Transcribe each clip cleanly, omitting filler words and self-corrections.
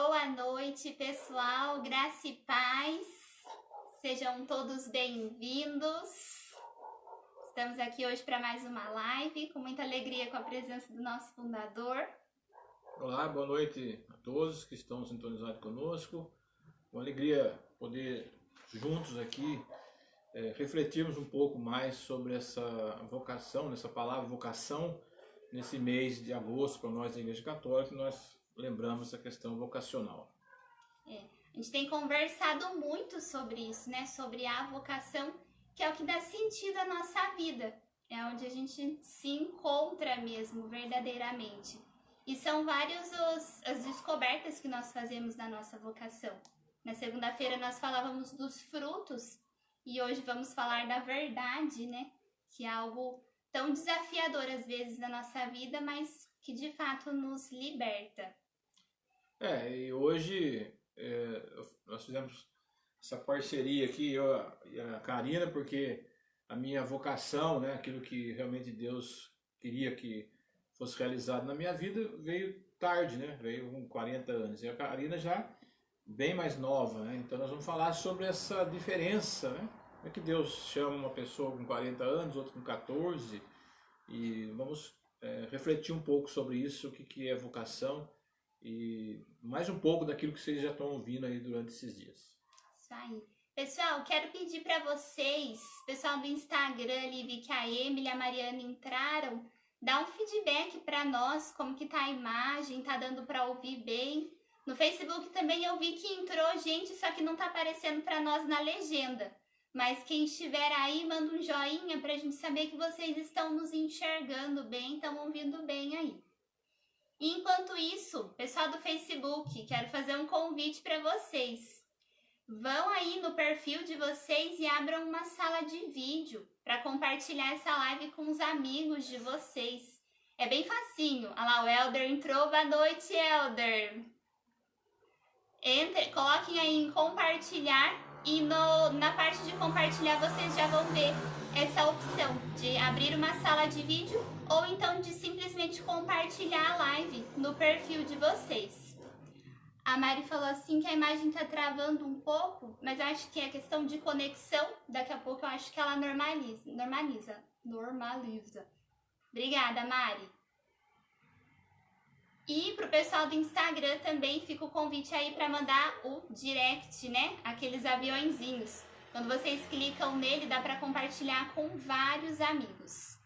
Boa noite, pessoal, graça e paz, sejam todos bem-vindos. Estamos aqui hoje para mais uma live, com muita alegria com a presença do nosso fundador. Olá, boa noite a todos que estão sintonizados conosco. Uma alegria poder juntos aqui refletirmos um pouco mais sobre essa vocação, nessa palavra vocação, nesse mês de agosto para nós da Igreja Católica, nós lembramos essa questão vocacional. A gente tem conversado muito sobre isso, né? Sobre a vocação, que é o que dá sentido à nossa vida. É onde a gente se encontra mesmo, verdadeiramente. E são várias as descobertas que nós fazemos na nossa vocação. Na segunda-feira nós falávamos dos frutos e hoje vamos falar da verdade, né? Que é algo tão desafiador às vezes na nossa vida, mas que de fato nos liberta. E hoje nós fizemos essa parceria aqui, eu e a Karina, porque a minha vocação, né, aquilo que realmente Deus queria que fosse realizado na minha vida, veio tarde, né? Veio com 40 anos. E a Karina já bem mais nova, né? Então nós vamos falar sobre essa diferença, né? Como é que Deus chama uma pessoa com 40 anos, outra com 14, e vamos refletir um pouco sobre isso, o que é vocação, e mais um pouco daquilo que vocês já estão ouvindo aí durante esses dias. Isso aí. Pessoal, quero pedir para vocês, pessoal do Instagram, ali, vi que a Emily e a Mariana entraram, dá um feedback para nós, como que tá a imagem, tá dando para ouvir bem. No Facebook também eu vi que entrou gente, só que não tá aparecendo para nós na legenda. Mas quem estiver aí, manda um joinha pra gente saber que vocês estão nos enxergando bem, estão ouvindo bem aí. E enquanto isso, pessoal do Facebook, quero fazer um convite para vocês. Vão aí no perfil de vocês e abram uma sala de vídeo para compartilhar essa live com os amigos de vocês. É bem facinho. Olha lá, o Helder entrou. Boa noite, Helder. Coloquem aí em compartilhar e na parte de compartilhar vocês já vão ver essa opção de abrir uma sala de vídeo ou então de simplesmente compartilhar a live no perfil de vocês. A Mari falou assim que a imagem tá travando um pouco, mas eu acho que é questão de conexão. Daqui a pouco eu acho que ela normaliza. Obrigada, Mari. E pro pessoal do Instagram também fica o convite aí para mandar o direct, né? Aqueles aviõezinhos. Quando vocês clicam nele, dá para compartilhar com vários amigos.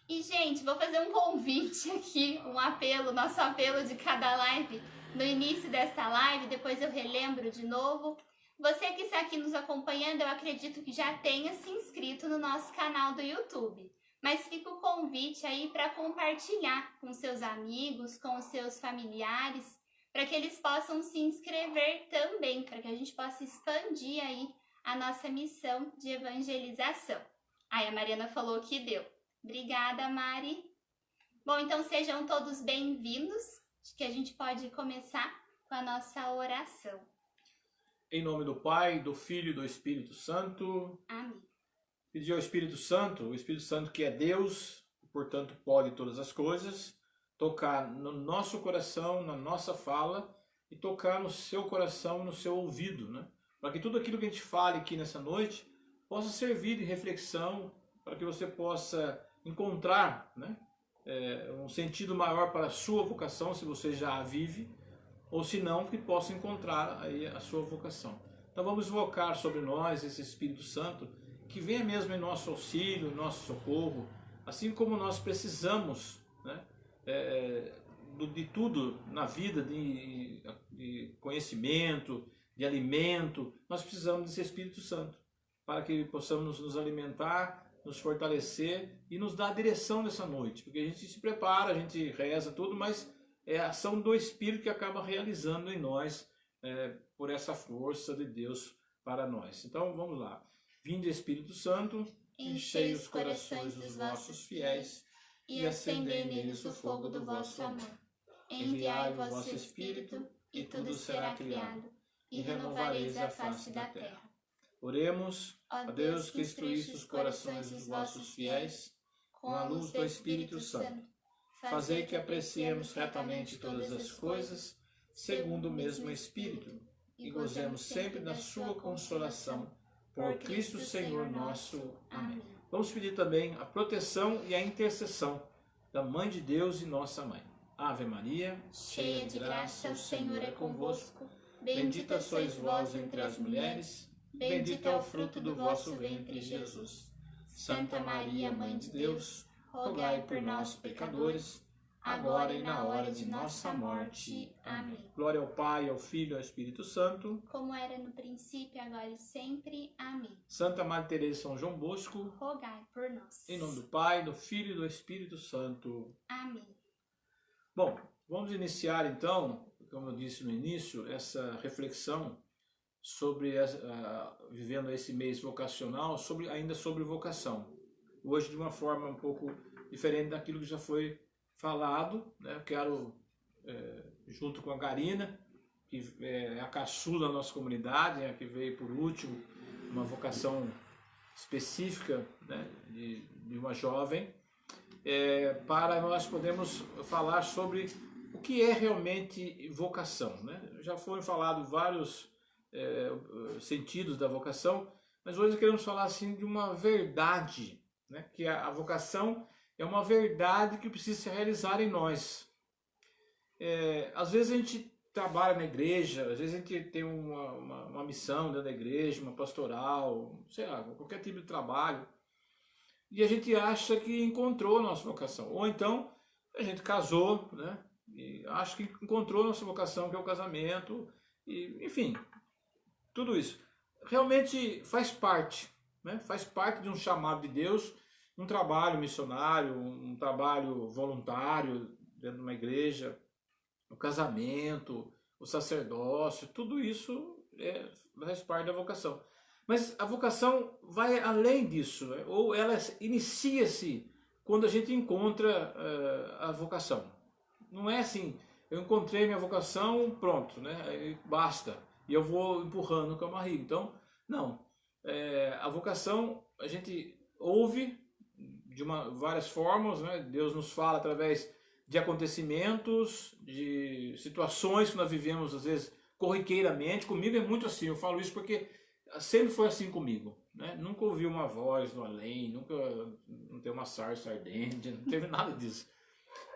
E, gente, vou fazer um convite aqui, um apelo, nosso apelo de cada live. No início desta live, depois eu relembro de novo. Você que está aqui nos acompanhando, eu acredito que já tenha se inscrito no nosso canal do YouTube. Mas fica o convite aí para compartilhar com seus amigos, com os seus familiares, para que eles possam se inscrever também, para que a gente possa expandir aí a nossa missão de evangelização. Aí a Mariana falou que deu. Obrigada, Mari. Bom, então sejam todos bem-vindos. Acho que a gente pode começar com a nossa oração. Em nome do Pai, do Filho e do Espírito Santo. Amém. Pedir ao Espírito Santo que é Deus, portanto pode todas as coisas, tocar no nosso coração, na nossa fala e tocar no seu coração, no seu ouvido, né? Para que tudo aquilo que a gente fale aqui nessa noite possa servir de reflexão, para que você possa encontrar, né, um sentido maior para a sua vocação, se você já a vive, ou se não, que possa encontrar aí a sua vocação. Então vamos invocar sobre nós esse Espírito Santo, que venha mesmo em nosso auxílio, em nosso socorro, assim como nós precisamos, né, de tudo na vida, de conhecimento, de alimento, nós precisamos desse Espírito Santo, para que possamos nos alimentar, nos fortalecer e nos dar a direção nessa noite, porque a gente se prepara, a gente reza tudo, mas é a ação do Espírito que acaba realizando em nós, por essa força de Deus para nós. Então vamos lá. Vinde, Espírito Santo, enchei os corações dos vossos fiéis e acendei neles o fogo do vosso amor. Enviai o vosso Espírito e tudo será criado e renovareis a face da terra. Oremos, ó Deus que instruísse os corações dos vossos fiéis com a luz do Espírito Santo. Fazei que apreciemos retamente todas as coisas, segundo o mesmo Espírito, e gozemos sempre da sua consolação. Por Cristo Senhor nosso. Amém. Vamos pedir também a proteção e a intercessão da Mãe de Deus e nossa Mãe. Ave Maria, cheia de graça, o Senhor é convosco. Bendita sois vós entre as mulheres, bendito é o fruto do vosso ventre, Jesus. Santa Maria, Mãe de Deus, rogai por nós, pecadores, agora e na hora de nossa morte. Amém. Glória ao Pai, ao Filho e ao Espírito Santo, como era no princípio, agora e sempre. Amém. Santa Maria Teresa de São João Bosco, rogai por nós. Em nome do Pai, do Filho e do Espírito Santo. Amém. Bom, vamos iniciar então, como eu disse no início, essa reflexão sobre vivendo esse mês vocacional, ainda sobre vocação. Hoje de uma forma um pouco diferente daquilo que já foi falado, né? Eu quero, junto com a Garina, que é a caçula da nossa comunidade, que veio por último, uma vocação específica, né? de uma jovem, para nós podermos falar sobre o que é realmente vocação, né? Já foram falados vários sentidos da vocação, mas hoje queremos falar assim de uma verdade, né? Que a vocação é uma verdade que precisa se realizar em nós. Às vezes a gente trabalha na igreja, às vezes a gente tem uma missão dentro da igreja, uma pastoral, sei lá, qualquer tipo de trabalho, e a gente acha que encontrou a nossa vocação. Ou então a gente casou, né? E acha que encontrou a nossa vocação, que é o casamento, e, enfim, tudo isso. Realmente faz parte, né? Faz parte de um chamado de Deus, um trabalho missionário, um trabalho voluntário dentro de uma igreja, o casamento, o sacerdócio, tudo isso faz parte da vocação. Mas a vocação vai além disso, né? Ou ela inicia-se quando a gente encontra a vocação. Não é assim, eu encontrei minha vocação, pronto, né? Basta, e eu vou empurrando com a barriga. Então, não. A vocação a gente ouve de várias formas, né? Deus nos fala através de acontecimentos, de situações que nós vivemos, às vezes, corriqueiramente. Comigo é muito assim, eu falo isso porque sempre foi assim comigo, né? Nunca ouvi uma voz do além, não teve uma sarça ardente, não teve nada disso.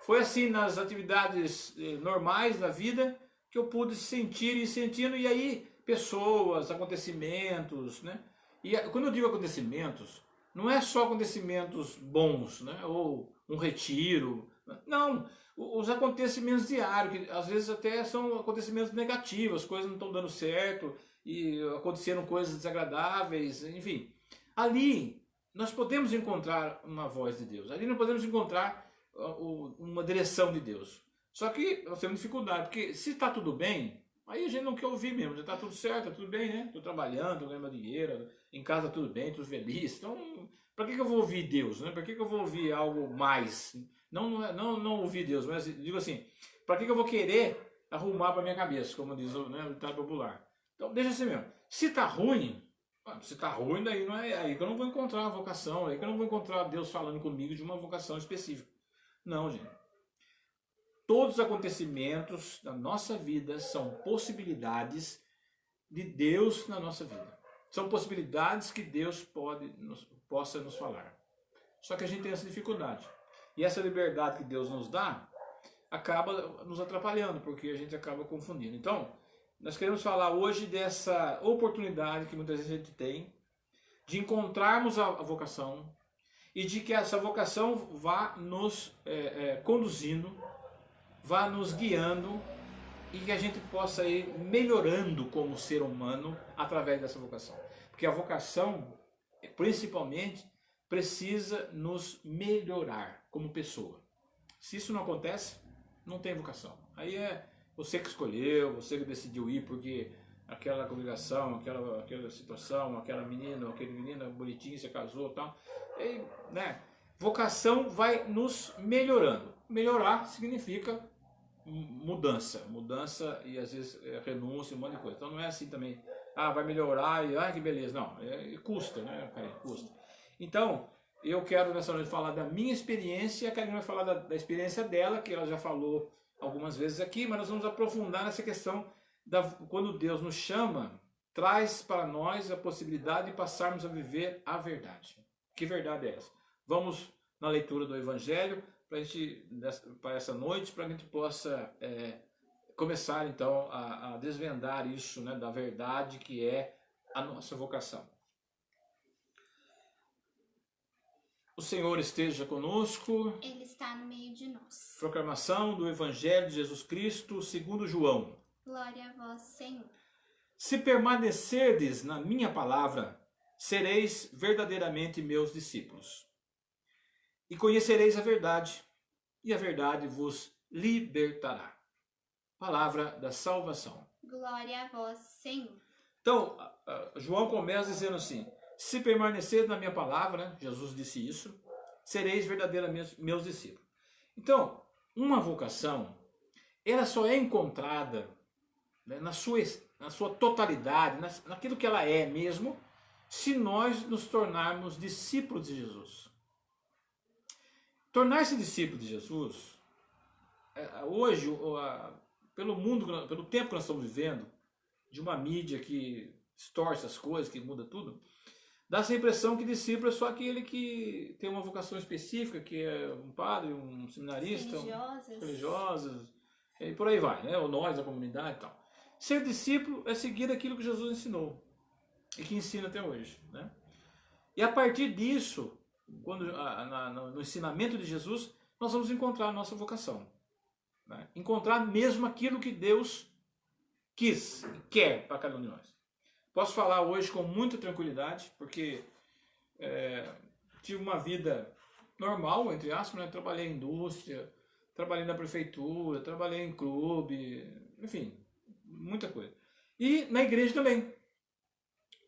Foi assim nas atividades normais da vida que eu pude sentir e sentindo, e aí pessoas, acontecimentos, né? E quando eu digo acontecimentos, não é só acontecimentos bons, né? Ou um retiro, não, os acontecimentos diários, que às vezes até são acontecimentos negativos, as coisas não estão dando certo, e aconteceram coisas desagradáveis, enfim. Ali nós podemos encontrar uma voz de Deus, ali nós podemos encontrar uma direção de Deus. Só que nós temos dificuldade, porque se está tudo bem, aí a gente não quer ouvir mesmo, já está tudo certo, está tudo bem, né? Estou trabalhando, estou ganhando dinheiro, em casa tudo bem, estou feliz. Então, para que eu vou ouvir Deus, né? Para que eu vou ouvir algo mais? Não ouvir Deus, mas digo assim, para que eu vou querer arrumar para minha cabeça, como diz o ditado popular. Então, deixa assim mesmo. Se está ruim, daí não é aí que eu não vou encontrar a vocação, aí que eu não vou encontrar Deus falando comigo de uma vocação específica. Não, gente. Todos os acontecimentos da nossa vida são possibilidades de Deus na nossa vida. São possibilidades que Deus possa nos falar. Só que a gente tem essa dificuldade. E essa liberdade que Deus nos dá acaba nos atrapalhando, porque a gente acaba confundindo. Então, nós queremos falar hoje dessa oportunidade que muitas vezes a gente tem de encontrarmos a vocação e de que essa vocação vá nos conduzindo, vá nos guiando e que a gente possa ir melhorando como ser humano através dessa vocação. Porque a vocação, principalmente, precisa nos melhorar como pessoa. Se isso não acontece, não tem vocação. Aí é você que escolheu, você que decidiu ir porque aquela congregação, aquela situação, aquela menina, aquele menino bonitinho, você casou e tal. E, né? Vocação vai nos melhorando. Melhorar significa mudança e às vezes renúncia, um monte de coisa. Então não é assim também, vai melhorar e que beleza. Não, custa, né? Custa. Então, eu quero nessa noite falar da minha experiência, a Karina vai falar da experiência dela, que ela já falou algumas vezes aqui, mas nós vamos aprofundar nessa questão quando Deus nos chama, traz para nós a possibilidade de passarmos a viver a verdade. Que verdade é essa? Vamos na leitura do Evangelho para essa noite, para que a gente possa começar então a desvendar isso, né, da verdade que é a nossa vocação. O Senhor esteja conosco. Ele está no meio de nós. Proclamação do Evangelho de Jesus Cristo segundo João. Glória a vós, Senhor. Se permanecerdes na minha palavra, sereis verdadeiramente meus discípulos. E conhecereis a verdade, e a verdade vos libertará. Palavra da salvação. Glória a vós, Senhor. Então, João começa dizendo assim: se permanecer na minha palavra, né, Jesus disse isso, sereis verdadeiramente meus discípulos. Então, uma vocação, ela só é encontrada, né, na sua totalidade, naquilo que ela é mesmo, se nós nos tornarmos discípulos de Jesus. Tornar-se discípulo de Jesus, hoje, pelo mundo, pelo tempo que nós estamos vivendo, de uma mídia que distorce as coisas, que muda tudo, dá-se a impressão que discípulo é só aquele que tem uma vocação específica, que é um padre, um seminarista, religiosas, e por aí vai, né? Ou nós, a comunidade e tal. Ser discípulo é seguir aquilo que Jesus ensinou e que ensina até hoje, né? E a partir disso, no ensinamento de Jesus, nós vamos encontrar a nossa vocação, né? Encontrar mesmo aquilo que Deus quis e quer para cada um de nós. Posso falar hoje com muita tranquilidade, porque tive uma vida normal, entre aspas, né? Trabalhei em indústria, trabalhei na prefeitura, trabalhei em clube, enfim, muita coisa. E na igreja também.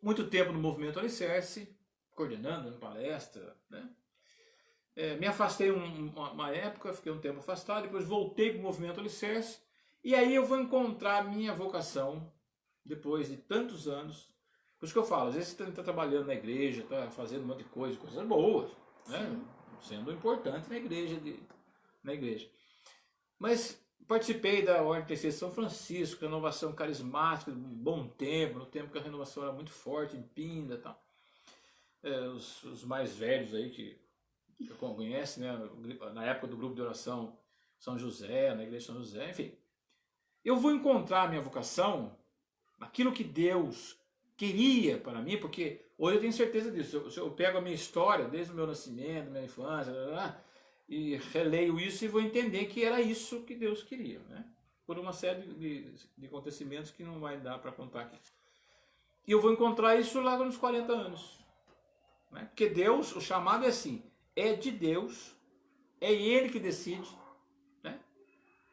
Muito tempo no movimento Alicerce, coordenando, dando palestra, né? Me afastei uma época, fiquei um tempo afastado, depois voltei para o movimento Alicerce, e aí eu vou encontrar a minha vocação, depois de tantos anos. Por isso que eu falo, às vezes você está trabalhando na igreja, está fazendo um monte de coisas boas, né? Sendo importante na igreja. Mas participei da Ordem Terceira de São Francisco, renovação carismática, um bom tempo, no tempo que a renovação era muito forte, em Pinda e tal. Os mais velhos aí que conhecem, né? Na época do grupo de oração São José, na igreja São José, enfim. Eu vou encontrar a minha vocação, aquilo que Deus queria para mim, porque hoje eu tenho certeza disso. Eu pego a minha história, desde o meu nascimento, minha infância, e releio isso e vou entender que era isso que Deus queria, né? Por uma série de acontecimentos que não vai dar para contar aqui. E eu vou encontrar isso lá nos 40 anos. Né? Porque Deus, o chamado é assim, é de Deus, é Ele que decide. Né?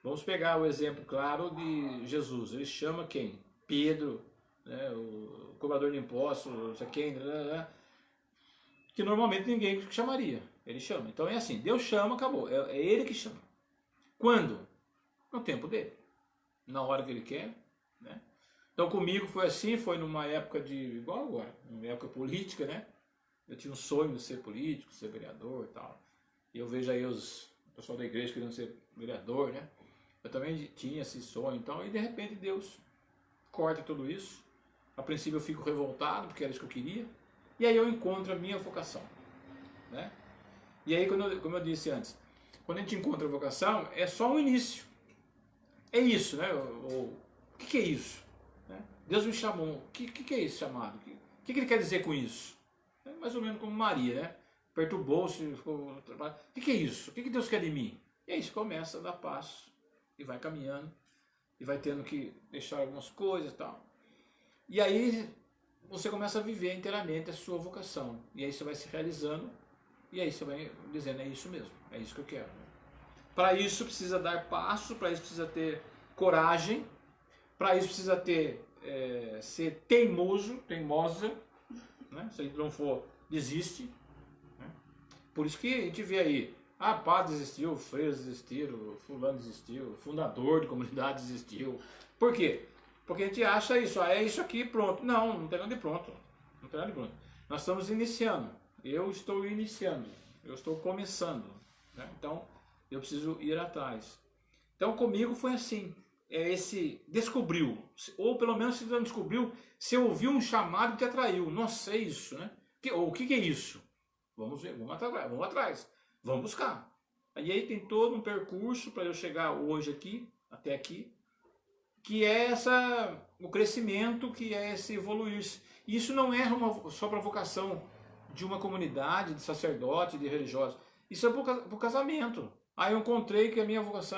Vamos pegar o exemplo claro de Jesus. Ele chama quem? Pedro, né? O cobrador de impostos, não sei quem, que normalmente ninguém chamaria. Ele chama. Então é assim, Deus chama, acabou. É Ele que chama. Quando? No tempo dele. Na hora que Ele quer. Né? Então comigo foi assim, foi numa época igual agora, numa época política, né? Eu tinha um sonho de ser político, ser vereador e tal. E eu vejo aí o pessoal da igreja querendo ser vereador, né? Eu também tinha esse sonho, então, e de repente Deus corta tudo isso. A princípio eu fico revoltado, porque era isso que eu queria. E aí eu encontro a minha vocação, né? E aí, como eu disse antes, quando a gente encontra a vocação, é só um início. É isso, né? O que é isso? Né? Deus me chamou. O que é esse chamado? O que Ele quer dizer com isso? É mais ou menos como Maria, né? Perturbou-se, ficou... O que é isso? O que Deus quer de mim? E aí você começa a dar passo e vai caminhando e vai tendo que deixar algumas coisas e tal. E aí você começa a viver inteiramente a sua vocação. E aí você vai se realizando e aí você vai dizendo, é isso mesmo, é isso que eu quero. Para isso precisa dar passo, para isso precisa ter coragem, para isso precisa ser teimosa, né? Se a gente não for, desiste. Né? Por isso que a gente vê aí, padre desistiu, freiras desistiram, fulano desistiu, fundador de comunidade desistiu. Por quê? Porque a gente acha isso, é isso aqui, pronto. Não tem nada de pronto. Não tem nada de pronto. Nós estamos iniciando. Eu estou iniciando. Eu estou começando. Né? Então, eu preciso ir atrás. Então comigo foi assim, esse descobriu, ou pelo menos se não descobriu, você ouviu um chamado que te atraiu. Nossa, é isso, né? O que é isso? Vamos ver, vamos atrás, vamos buscar. E aí tem todo um percurso para eu chegar hoje aqui, até aqui, que é o crescimento, que é esse evoluir. Isso não é só para vocação de uma comunidade, de sacerdote, de religiosos. Isso é para o casamento. Aí eu encontrei que a minha vocação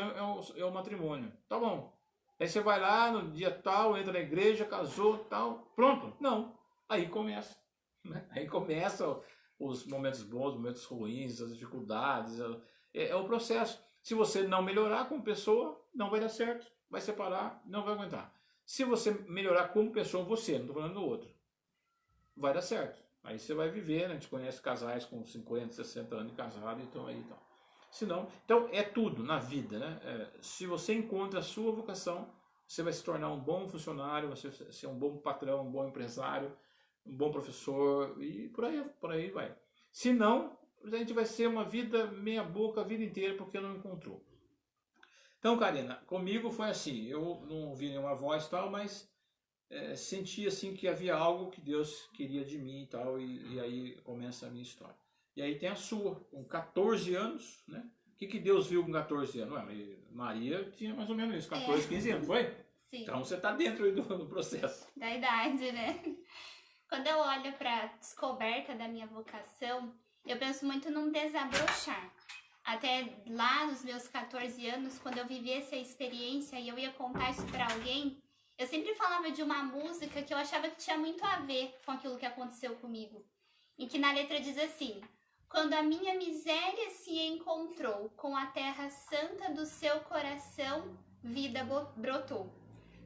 é o matrimônio. Tá bom. Aí você vai lá no dia tal, entra na igreja, casou, tal, pronto. Não. Aí começa. Né? Aí começa os momentos bons, os momentos ruins, as dificuldades. É o processo. Se você não melhorar como pessoa, não vai dar certo. Vai separar, não vai aguentar. Se você melhorar como pessoa, você, não estou falando do outro, vai dar certo. Aí você vai viver, né? A gente conhece casais com 50, 60 anos de casado, então aí então. Se não, então é tudo na vida, né? Se você encontra a sua vocação, você vai se tornar um bom funcionário, você vai ser um bom patrão, um bom empresário, um bom professor e por aí vai. Se não, a gente vai ser uma vida meia boca a vida inteira porque não encontrou. Então, Karina, comigo foi assim, eu não ouvi nenhuma voz e tal, mas senti assim que havia algo que Deus queria de mim e tal, e aí começa a minha história. E aí tem a sua, com 14 anos, né? O que Deus viu com 14 anos? Ué, Maria tinha mais ou menos isso, 14, 15 anos, foi? Sim. Então você está dentro do processo. Da idade, né? Quando eu olho para a descoberta da minha vocação, eu penso muito num desabrochar. Até lá nos meus 14 anos, quando eu vivi essa experiência e eu ia contar isso para alguém, eu sempre falava de uma música que eu achava que tinha muito a ver com aquilo que aconteceu comigo. E que na letra diz assim: quando a minha miséria se encontrou com a terra santa do seu coração, vida brotou.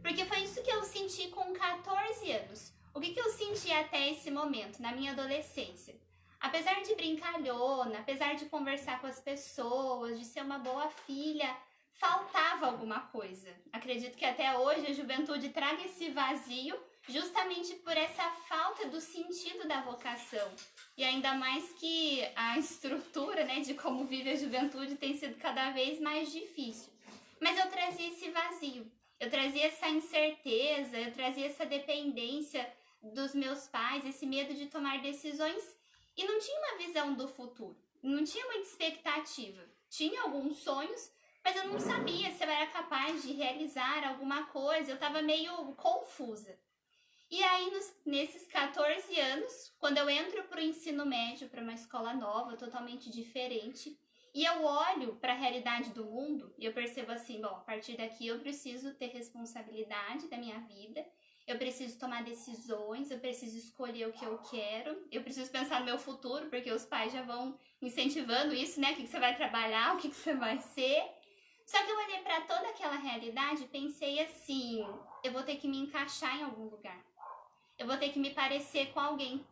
Porque foi isso que eu senti com 14 anos. O que eu senti até esse momento, na minha adolescência? Apesar de brincalhona, apesar de conversar com as pessoas, de ser uma boa filha, faltava alguma coisa. Acredito que até hoje a juventude traga esse vazio justamente por essa falta do sentido da vocação. E ainda mais que a estrutura, né, de como vive a juventude tem sido cada vez mais difícil. Mas eu trazia esse vazio, eu trazia essa incerteza, eu trazia essa dependência dos meus pais, esse medo de tomar decisões. E não tinha uma visão do futuro, não tinha muita expectativa. Tinha alguns sonhos, mas eu não sabia se eu era capaz de realizar alguma coisa, eu estava meio confusa. E aí, nesses 14 anos, quando eu entro para o ensino médio, para uma escola nova, totalmente diferente, e eu olho para a realidade do mundo, e eu percebo assim, bom, a partir daqui eu preciso ter responsabilidade da minha vida, eu preciso tomar decisões, eu preciso escolher o que eu quero, eu preciso pensar no meu futuro, porque os pais já vão incentivando isso, né? O que você vai trabalhar, o que você vai ser. Só que eu olhei para toda aquela realidade e pensei assim, eu vou ter que me encaixar em algum lugar. Eu vou ter que me parecer com alguém.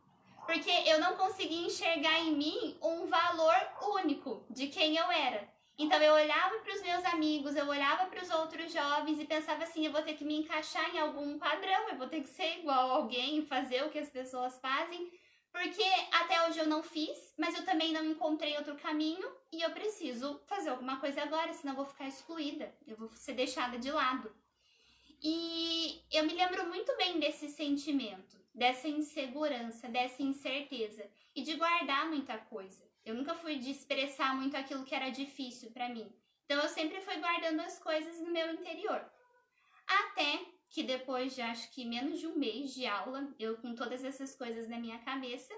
Porque eu não conseguia enxergar em mim um valor único de quem eu era. Então eu olhava para os meus amigos, eu olhava para os outros jovens e pensava assim, eu vou ter que me encaixar em algum padrão, eu vou ter que ser igual a alguém, fazer o que as pessoas fazem, porque até hoje eu não fiz, mas eu também não encontrei outro caminho e eu preciso fazer alguma coisa agora, senão eu vou ficar excluída, eu vou ser deixada de lado. E eu me lembro muito bem desse sentimento, dessa insegurança, dessa incerteza e de guardar muita coisa. Eu nunca fui de expressar muito aquilo que era difícil para mim. Então eu sempre fui guardando as coisas no meu interior. Até que depois de acho que menos de um mês de aula, eu com todas essas coisas na minha cabeça,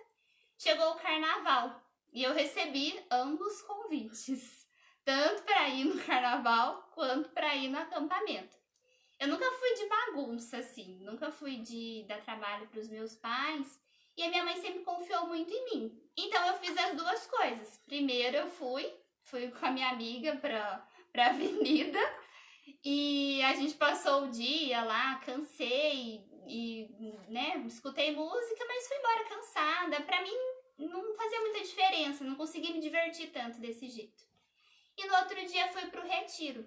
chegou o carnaval e eu recebi ambos convites, tanto para ir no carnaval quanto para ir no acampamento. Eu nunca fui de bagunça, assim, nunca fui de dar trabalho para os meus pais, e a minha mãe sempre confiou muito em mim. Então eu fiz as duas coisas. Primeiro eu fui com a minha amiga pra avenida, e a gente passou o dia lá, cansei, e né, escutei música, mas fui embora cansada. Pra mim não fazia muita diferença, não consegui me divertir tanto desse jeito. E no outro dia fui pro retiro,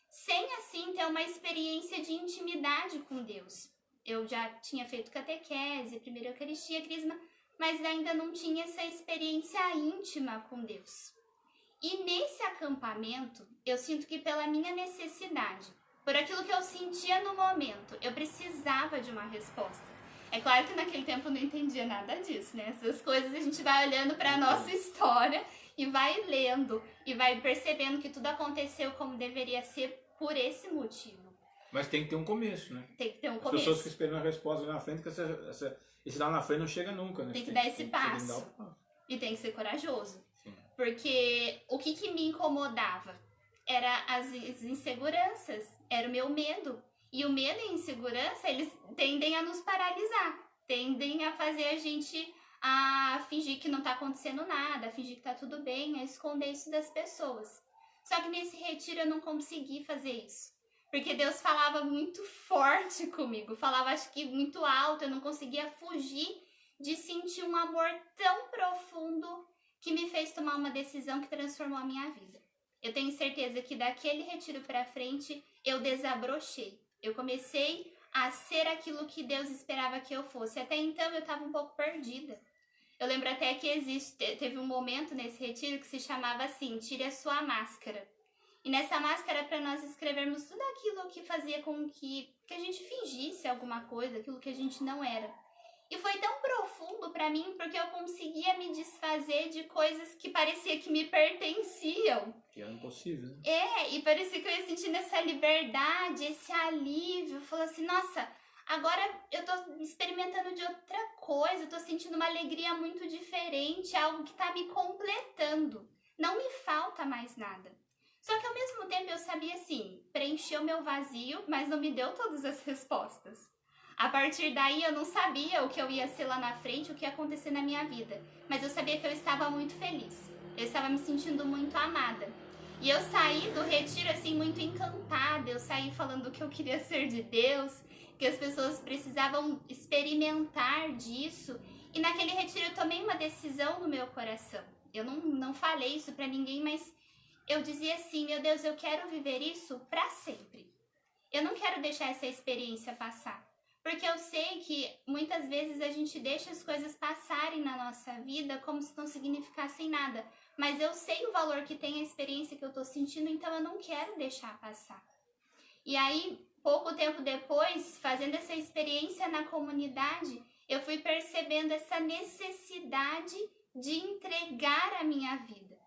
sem assim ter uma experiência de intimidade com Deus. Eu já tinha feito catequese, primeira Eucaristia, Crisma, mas ainda não tinha essa experiência íntima com Deus. E nesse acampamento, eu sinto que pela minha necessidade, por aquilo que eu sentia no momento, eu precisava de uma resposta. É claro que naquele tempo eu não entendia nada disso, né? Essas coisas a gente vai olhando para a nossa história e vai lendo e vai percebendo que tudo aconteceu como deveria ser por esse motivo. Mas tem que ter um começo, né? Tem que ter um As começo. pessoas ficam esperando a resposta lá na frente, que esse lá na frente não chega nunca, né? Tem que dar esse passo. E tem que ser corajoso. Sim. Porque o que me incomodava era as inseguranças, era o meu medo. E o medo e a insegurança, eles tendem a nos paralisar, tendem a fazer a gente a fingir que não tá acontecendo nada, a fingir que tá tudo bem, a esconder isso das pessoas. Só que nesse retiro eu não consegui fazer isso. Porque Deus falava muito forte comigo, falava acho que muito alto, eu não conseguia fugir de sentir um amor tão profundo que me fez tomar uma decisão que transformou a minha vida. Eu tenho certeza que daquele retiro pra frente eu desabrochei. Eu comecei a ser aquilo que Deus esperava que eu fosse. Até então eu estava um pouco perdida. Eu lembro até que teve um momento nesse retiro que se chamava assim, tire a sua máscara. E nessa máscara para nós escrevermos tudo aquilo que fazia com que a gente fingisse alguma coisa, aquilo que a gente não era. E foi tão profundo para mim porque eu conseguia me desfazer de coisas que parecia que me pertenciam. Que era impossível, né? E parecia que eu ia sentindo essa liberdade, esse alívio. Falei assim, nossa, agora eu tô experimentando de outra coisa, eu tô sentindo uma alegria muito diferente, algo que tá me completando. Não me falta mais nada. Só que ao mesmo tempo eu sabia assim, preencheu meu vazio, mas não me deu todas as respostas. A partir daí eu não sabia o que eu ia ser lá na frente, o que ia acontecer na minha vida. Mas eu sabia que eu estava muito feliz. Eu estava me sentindo muito amada. E eu saí do retiro assim muito encantada. Eu saí falando que eu queria ser de Deus, que as pessoas precisavam experimentar disso. E naquele retiro eu tomei uma decisão no meu coração. Eu não falei isso pra ninguém, mas eu dizia assim, meu Deus, eu quero viver isso pra sempre. Eu não quero deixar essa experiência passar. Porque eu sei que muitas vezes a gente deixa as coisas passarem na nossa vida como se não significassem nada. Mas eu sei o valor que tem a experiência que eu tô sentindo, então eu não quero deixar passar. E aí, pouco tempo depois, fazendo essa experiência na comunidade, eu fui percebendo essa necessidade de entregar a minha vida.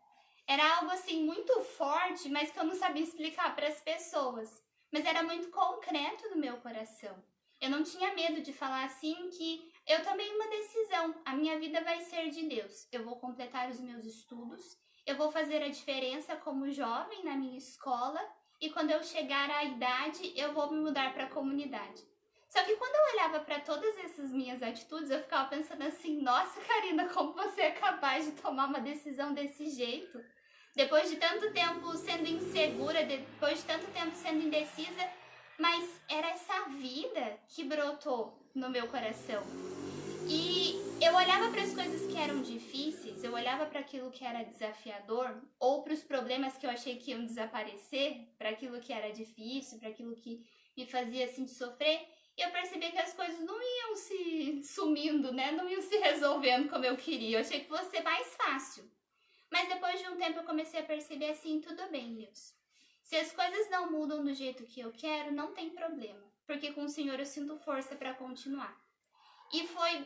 Era algo assim muito forte, mas que eu não sabia explicar para as pessoas. Mas era muito concreto no meu coração. Eu não tinha medo de falar assim que eu tomei uma decisão. A minha vida vai ser de Deus. Eu vou completar os meus estudos. Eu vou fazer a diferença como jovem na minha escola. E quando eu chegar à idade, eu vou me mudar para a comunidade. Só que quando eu olhava para todas essas minhas atitudes, eu ficava pensando assim, nossa, Karina, como você é capaz de tomar uma decisão desse jeito? Depois de tanto tempo sendo insegura, depois de tanto tempo sendo indecisa, mas era essa vida que brotou no meu coração. E eu olhava para as coisas que eram difíceis, eu olhava para aquilo que era desafiador, ou para os problemas que eu achei que iam desaparecer, para aquilo que era difícil, para aquilo que me fazia assim de sofrer, e eu percebia que as coisas não iam se sumindo, né? Não iam se resolvendo como eu queria. Eu achei que fosse ser mais fácil. Mas depois de um tempo eu comecei a perceber assim, tudo bem, Deus. Se as coisas não mudam do jeito que eu quero, não tem problema. Porque com o Senhor eu sinto força para continuar. E foi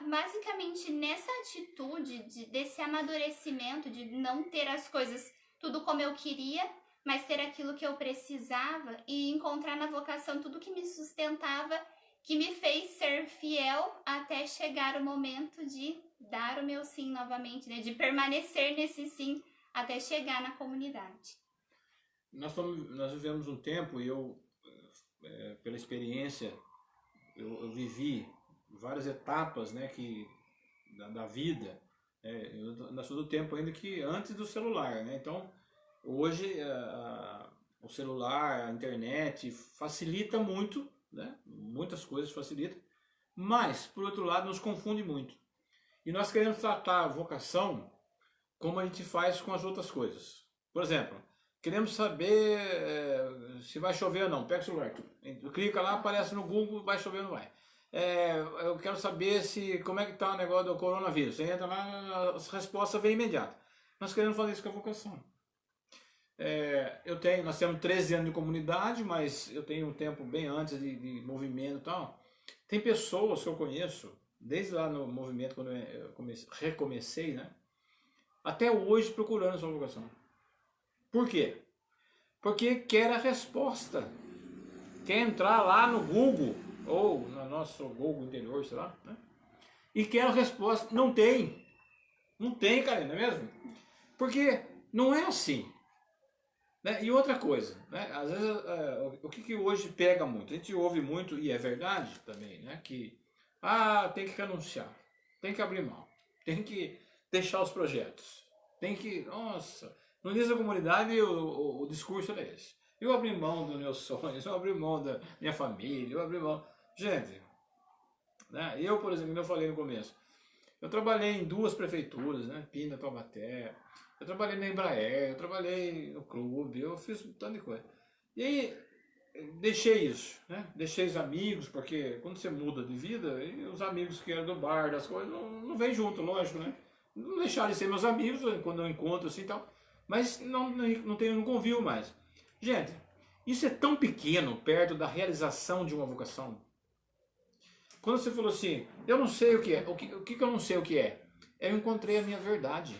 basicamente nessa atitude desse amadurecimento, de não ter as coisas tudo como eu queria, mas ter aquilo que eu precisava e encontrar na vocação tudo que me sustentava, que me fez ser fiel até chegar o momento de dar o meu sim novamente, né? De permanecer nesse sim até chegar na comunidade. Nós vivemos um tempo e eu, pela experiência, eu vivi várias etapas, né, da vida. Eu sou do tempo ainda que antes do celular, né? Então, hoje o celular, a internet facilita muito, né? Muitas coisas facilitam, mas, por outro lado, nos confunde muito. E nós queremos tratar a vocação como a gente faz com as outras coisas. Por exemplo, queremos saber se vai chover ou não. Pega o celular, clica lá, aparece no Google, vai chover ou não vai. Eu quero saber como é que está o negócio do coronavírus. Você entra lá, a resposta vem imediata. Nós queremos fazer isso com a vocação. Nós temos 13 anos de comunidade, mas eu tenho um tempo bem antes de movimento e tal. Tem pessoas que eu conheço, desde lá no movimento, quando eu recomecei, né? Até hoje procurando sua vocação. Por quê? Porque quer a resposta. Quer entrar lá no Google, ou no nosso Google interior, sei lá, né? E quer a resposta. Não tem. Não tem, cara, não é mesmo? Porque não é assim. Né? E outra coisa, né? Às vezes, o que hoje pega muito? A gente ouve muito, e é verdade também, né? Que tem que renunciar, tem que abrir mão, tem que deixar os projetos, tem que... Nossa, no início da comunidade o discurso era esse. Eu abri mão dos meus sonhos, eu abri mão da minha família, eu abri mão... Gente, né? Eu, por exemplo, como eu falei no começo, eu trabalhei em 2 prefeituras, né? Pina, Taubaté. Eu trabalhei na Embraer, eu trabalhei no clube, eu fiz um tanto de coisa. E aí, deixei isso, né? Deixei os amigos, porque quando você muda de vida, os amigos que eram do bar, das coisas, não vem junto, lógico, né? Não deixaram de ser meus amigos quando eu encontro assim e tal, mas não convivo mais. Gente, isso é tão pequeno perto da realização de uma vocação. Quando você falou assim, eu não sei o que é, o que eu não sei o que é? Eu encontrei a minha verdade.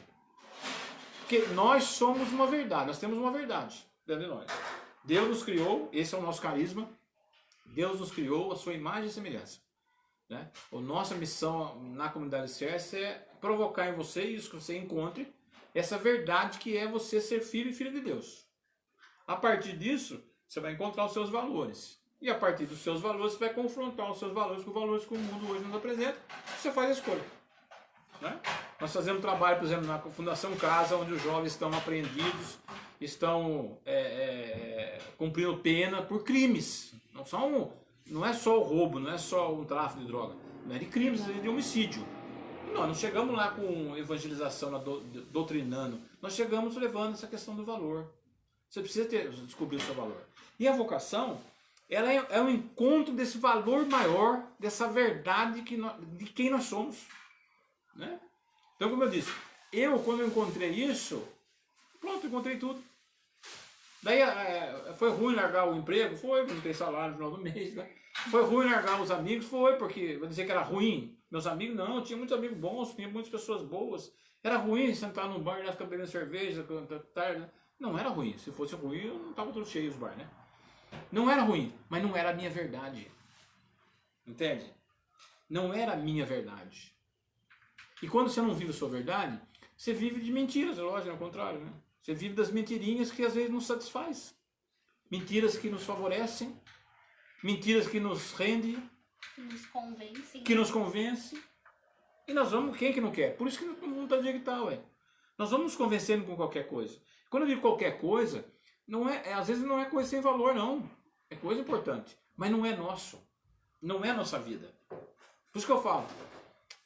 Porque nós somos uma verdade, nós temos uma verdade dentro de nós. Deus nos criou, esse é o nosso carisma, Deus nos criou a sua imagem e semelhança. Né? A nossa missão na comunidade Alicerce é provocar em você isso, que você encontre essa verdade que é você ser filho e filha de Deus. A partir disso, você vai encontrar os seus valores. E a partir dos seus valores, você vai confrontar os seus valores com os valores que o mundo hoje nos apresenta. Você faz a escolha. Né? Nós fazemos trabalho, por exemplo, na Fundação Casa, onde os jovens estão apreendidos, estão cumprindo pena por crimes. Não é só o roubo, não é só o tráfico de droga, não é de crimes, é de homicídio. Nós não chegamos lá com evangelização, doutrinando, nós chegamos levando essa questão do valor. Você precisa descobrir o seu valor. E a vocação, ela é um encontro desse valor maior, dessa verdade de quem nós somos. Né? Então, como eu disse, quando eu encontrei isso, pronto, encontrei tudo. Daí foi ruim largar o emprego? Foi, não tem salário no final do mês. Né? Foi ruim largar os amigos? Foi, porque vou dizer que era ruim. Meus amigos, não, eu tinha muitos amigos bons, tinha muitas pessoas boas. Era ruim sentar num bar e ficar bebendo cerveja tarde. Né? Não era ruim. Se fosse ruim, eu não estava todo cheio os bar, né? Não era ruim, mas não era a minha verdade. Entende? Não era a minha verdade. E quando você não vive a sua verdade, você vive de mentiras, lógico, ao contrário, né? Você vive das mentirinhas que às vezes nos satisfaz. Mentiras que nos favorecem, mentiras que nos rendem, que nos convencem. E nós vamos, quem que não quer? Por isso que todo mundo está do jeito que tá, ué. Nós vamos nos convencendo com qualquer coisa. Quando eu digo qualquer coisa, às vezes não é coisa sem valor, não. É coisa importante, mas não é nosso. Não é nossa vida. Por isso que eu falo,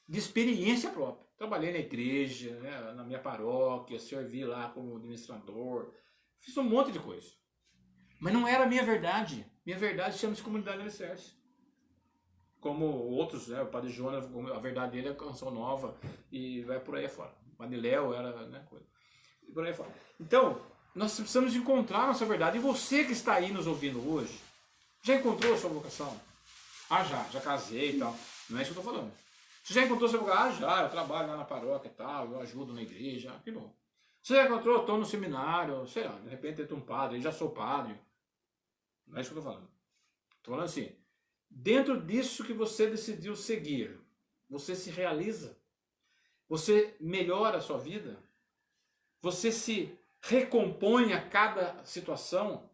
de experiência própria. Trabalhei na igreja, né, na minha paróquia, servi lá como administrador, fiz um monte de coisa. Mas não era a minha verdade. Minha verdade chama-se Comunidade Alicerce. Como outros, né, o Padre Jonas, a verdade dele é a Canção Nova e vai por aí afora. O Padre Léo era, né, coisa. E por aí afora. Então, nós precisamos encontrar a nossa verdade. E você que está aí nos ouvindo hoje, já encontrou a sua vocação? Já casei e tal. Não é isso que eu estou falando. Você já encontrou seu lugar? Já, eu trabalho lá na paróquia e tal, eu ajudo na igreja, que bom. Você já encontrou? Estou no seminário, sei lá, de repente entra um padre, já sou padre. Não é isso que eu estou falando. Estou falando assim, dentro disso que você decidiu seguir, você se realiza, você melhora a sua vida, você se recompõe a cada situação.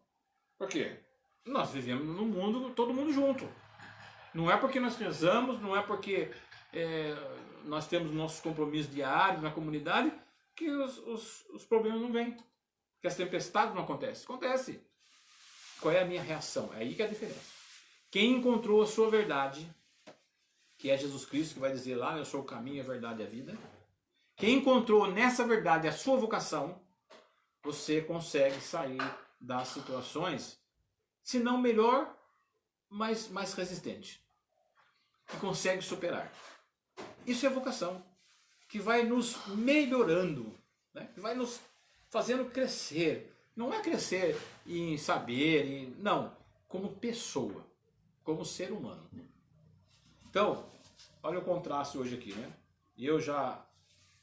Por quê? Nós vivemos num mundo, todo mundo junto. Não é porque nós rezamos, não é porque nós temos nossos compromissos diários na comunidade que os problemas não vêm, que as tempestades não acontecem. Acontece. Qual é a minha reação? É aí que é a diferença. Quem encontrou a sua verdade, que é Jesus Cristo, que vai dizer lá, eu sou o caminho, a verdade e a vida. Quem encontrou nessa verdade a sua vocação, você consegue sair das situações, se não melhor, mas mais resistente. E consegue superar. Isso é vocação, que vai nos melhorando, né? Que vai nos fazendo crescer, Não é crescer em saber, não, como pessoa, como ser humano. Então, olha o contraste hoje aqui, né? Eu já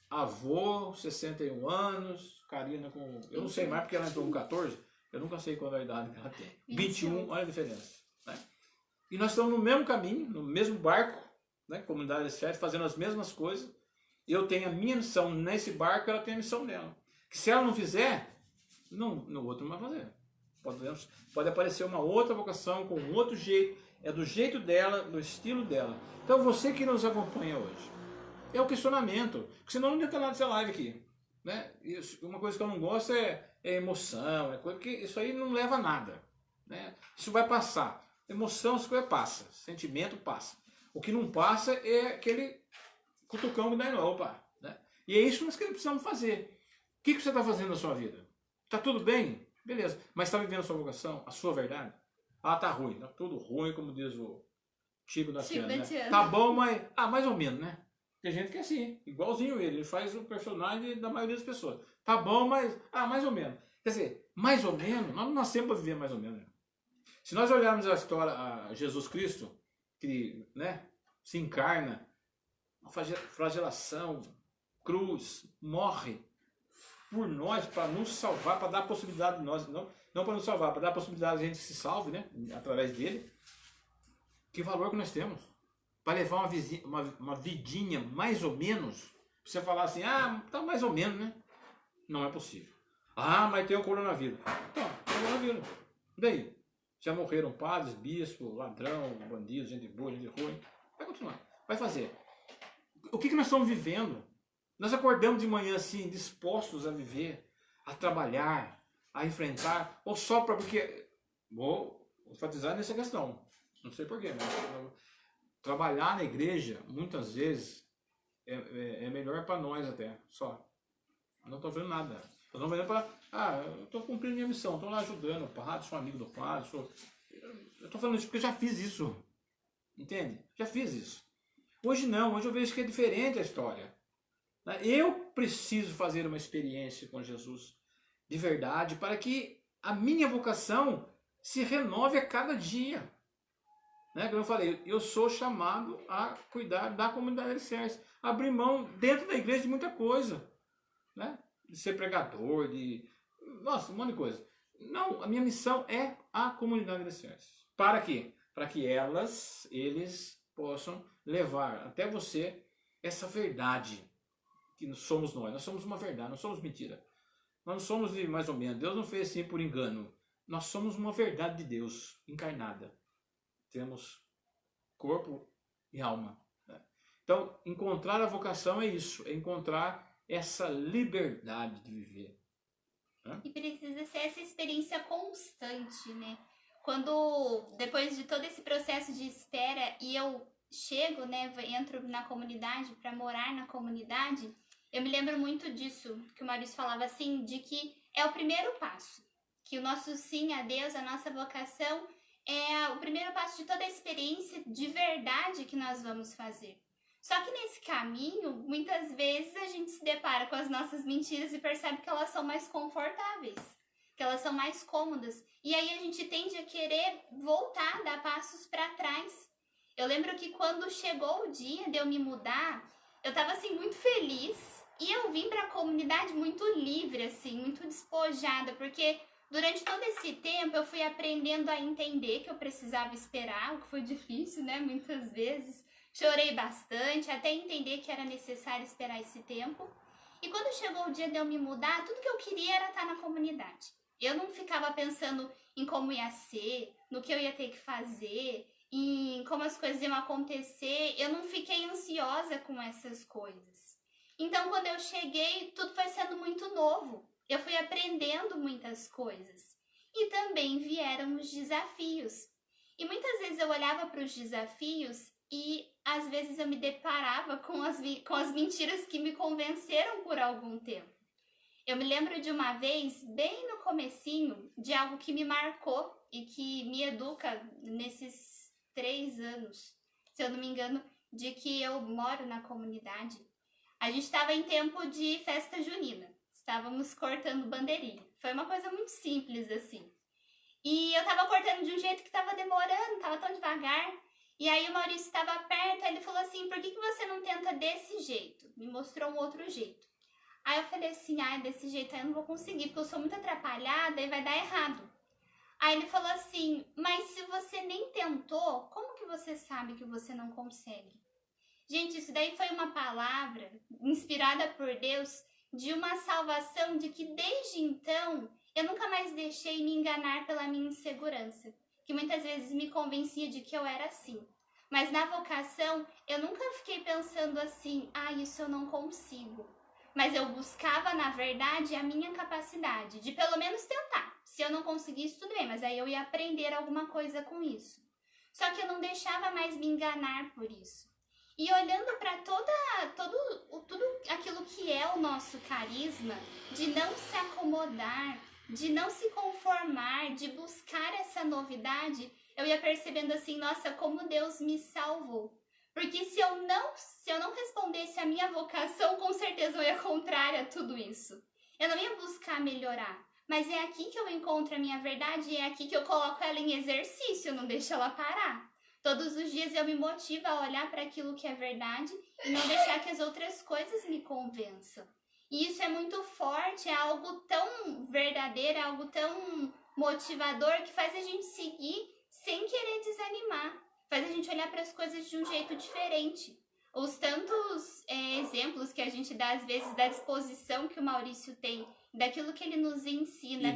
avô, 61 anos, Karina com... Eu não sei mais porque ela entrou com 14, eu nunca sei qual é a idade que ela tem. 21, olha a diferença. Né? E nós estamos no mesmo caminho, no mesmo barco, né? Comunidade Alicerce, fazendo as mesmas coisas. Eu tenho a minha missão nesse barco, ela tem a missão dela. Que se ela não fizer, no outro não vai fazer. Pode aparecer uma outra vocação, com um outro jeito, é do jeito dela, do estilo dela. Então você que nos acompanha hoje, é o questionamento, porque senão não adianta nada dessa live aqui. Né? Uma coisa que eu não gosto é emoção, porque isso aí não leva a nada. Né? Isso vai passar. Emoção, essa coisa passa, sentimento passa. O que não passa é aquele cutucão que dá em opa. Né? E é isso que nós precisamos fazer. O que você está fazendo na sua vida? Está tudo bem? Beleza. Mas está vivendo a sua vocação, a sua verdade? Ah, tá ruim. Tá tudo ruim, como diz o Chico da Tiana. Né? Tá bom, mas... Ah, mais ou menos, né? Tem gente que é assim, igualzinho ele faz o personagem da maioria das pessoas. Tá bom, mas... Ah, mais ou menos. Quer dizer, mais ou menos, nós não nascemos para viver mais ou menos. Se nós olharmos a história, a Jesus Cristo, que né, se encarna, flagelação, cruz, morre por nós, para nos salvar, para dar a possibilidade de nós, não para nos salvar, para dar a possibilidade de a gente se salve, né, através dele. Que valor que nós temos? Para levar uma vidinha mais ou menos, você falar assim, ah, tá mais ou menos, né? Não é possível. Ah, mas tem o coronavírus. Então, coronavírus. E daí? Já morreram padres, bispos, ladrão, bandidos, gente boa, gente ruim. Vai continuar. Vai fazer. O que nós estamos vivendo? Nós acordamos de manhã assim, dispostos a viver, a trabalhar, a enfrentar, ou só para porque... Vou enfatizar nessa questão. Não sei porquê, mas... Trabalhar na igreja, muitas vezes, é melhor para nós até, só. Eu não estou vendo nada. Eu estou vendo para... Ah, eu estou cumprindo minha missão, estou lá ajudando o padre, sou amigo do padre, eu estou falando isso porque eu já fiz isso. Entende? Já fiz isso. Hoje não, hoje eu vejo que é diferente a história. Eu preciso fazer uma experiência com Jesus de verdade para que a minha vocação se renove a cada dia. Né? Como eu falei, eu sou chamado a cuidar da comunidade Alicerce, abrir mão dentro da igreja de muita coisa, né? De ser pregador, nossa, um monte de coisa. Não, a minha missão é a comunidade Alicerce. Para quê? Para que eles possam levar até você essa verdade que somos nós. Nós somos uma verdade, não somos mentira. Nós não somos de mais ou menos. Deus não fez assim por engano. Nós somos uma verdade de Deus encarnada. Temos corpo e alma. Né? Então, encontrar a vocação é isso, é encontrar essa liberdade de viver. Né? E precisa ser essa experiência constante, né? Quando, depois de todo esse processo de espera, e eu chego, né, entro na comunidade, para morar na comunidade, eu me lembro muito disso, que o Maurício falava assim, de que é o primeiro passo, que o nosso sim a Deus, a nossa vocação, é o primeiro passo de toda a experiência de verdade que nós vamos fazer. Só que nesse caminho, muitas vezes a gente se depara com as nossas mentiras e percebe que elas são mais confortáveis, que elas são mais cômodas. E aí a gente tende a querer voltar, dar passos para trás. Eu lembro que quando chegou o dia de eu me mudar, eu estava assim muito feliz e eu vim para a comunidade muito livre, assim, muito despojada, porque... Durante todo esse tempo eu fui aprendendo a entender que eu precisava esperar, o que foi difícil, né? Muitas vezes. Chorei bastante até entender que era necessário esperar esse tempo. E quando chegou o dia de eu me mudar, tudo que eu queria era estar na comunidade. Eu não ficava pensando em como ia ser, no que eu ia ter que fazer, em como as coisas iam acontecer. Eu não fiquei ansiosa com essas coisas. Então, quando eu cheguei, tudo foi sendo muito novo. Eu fui aprendendo muitas coisas. E também vieram os desafios. E muitas vezes eu olhava para os desafios e às vezes eu me deparava com as mentiras que me convenceram por algum tempo. Eu me lembro de uma vez, bem no comecinho, de algo que me marcou e que me educa nesses 3 anos, se eu não me engano, de que eu moro na comunidade. A gente estava em tempo de festa junina. Estávamos cortando bandeirinha. Foi uma coisa muito simples, assim. E eu tava cortando de um jeito que tava demorando, tava tão devagar. E aí o Maurício estava perto, aí ele falou assim, por que você não tenta desse jeito? Me mostrou um outro jeito. Aí eu falei assim, desse jeito aí eu não vou conseguir, porque eu sou muito atrapalhada e vai dar errado. Aí ele falou assim, mas se você nem tentou, como que você sabe que você não consegue? Gente, isso daí foi uma palavra inspirada por Deus de uma salvação, de que desde então eu nunca mais deixei me enganar pela minha insegurança, que muitas vezes me convencia de que eu era assim. Mas na vocação eu nunca fiquei pensando assim, isso eu não consigo. Mas eu buscava, na verdade, a minha capacidade de pelo menos tentar. Se eu não conseguisse, tudo bem, mas aí eu ia aprender alguma coisa com isso. Só que eu não deixava mais me enganar por isso. E olhando para tudo aquilo que é o nosso carisma, de não se acomodar, de não se conformar, de buscar essa novidade, eu ia percebendo assim, nossa, como Deus me salvou. Porque se eu não respondesse a minha vocação, com certeza eu ia contrária a tudo isso. Eu não ia buscar melhorar. Mas é aqui que eu encontro a minha verdade e é aqui que eu coloco ela em exercício, eu não deixo ela parar. Todos os dias eu me motivo a olhar para aquilo que é verdade e não deixar que as outras coisas me convençam. E isso é muito forte, é algo tão verdadeiro, é algo tão motivador que faz a gente seguir sem querer desanimar. Faz a gente olhar para as coisas de um jeito diferente. Os tantos exemplos que a gente dá, às vezes, da disposição que o Maurício tem, daquilo que ele nos ensina,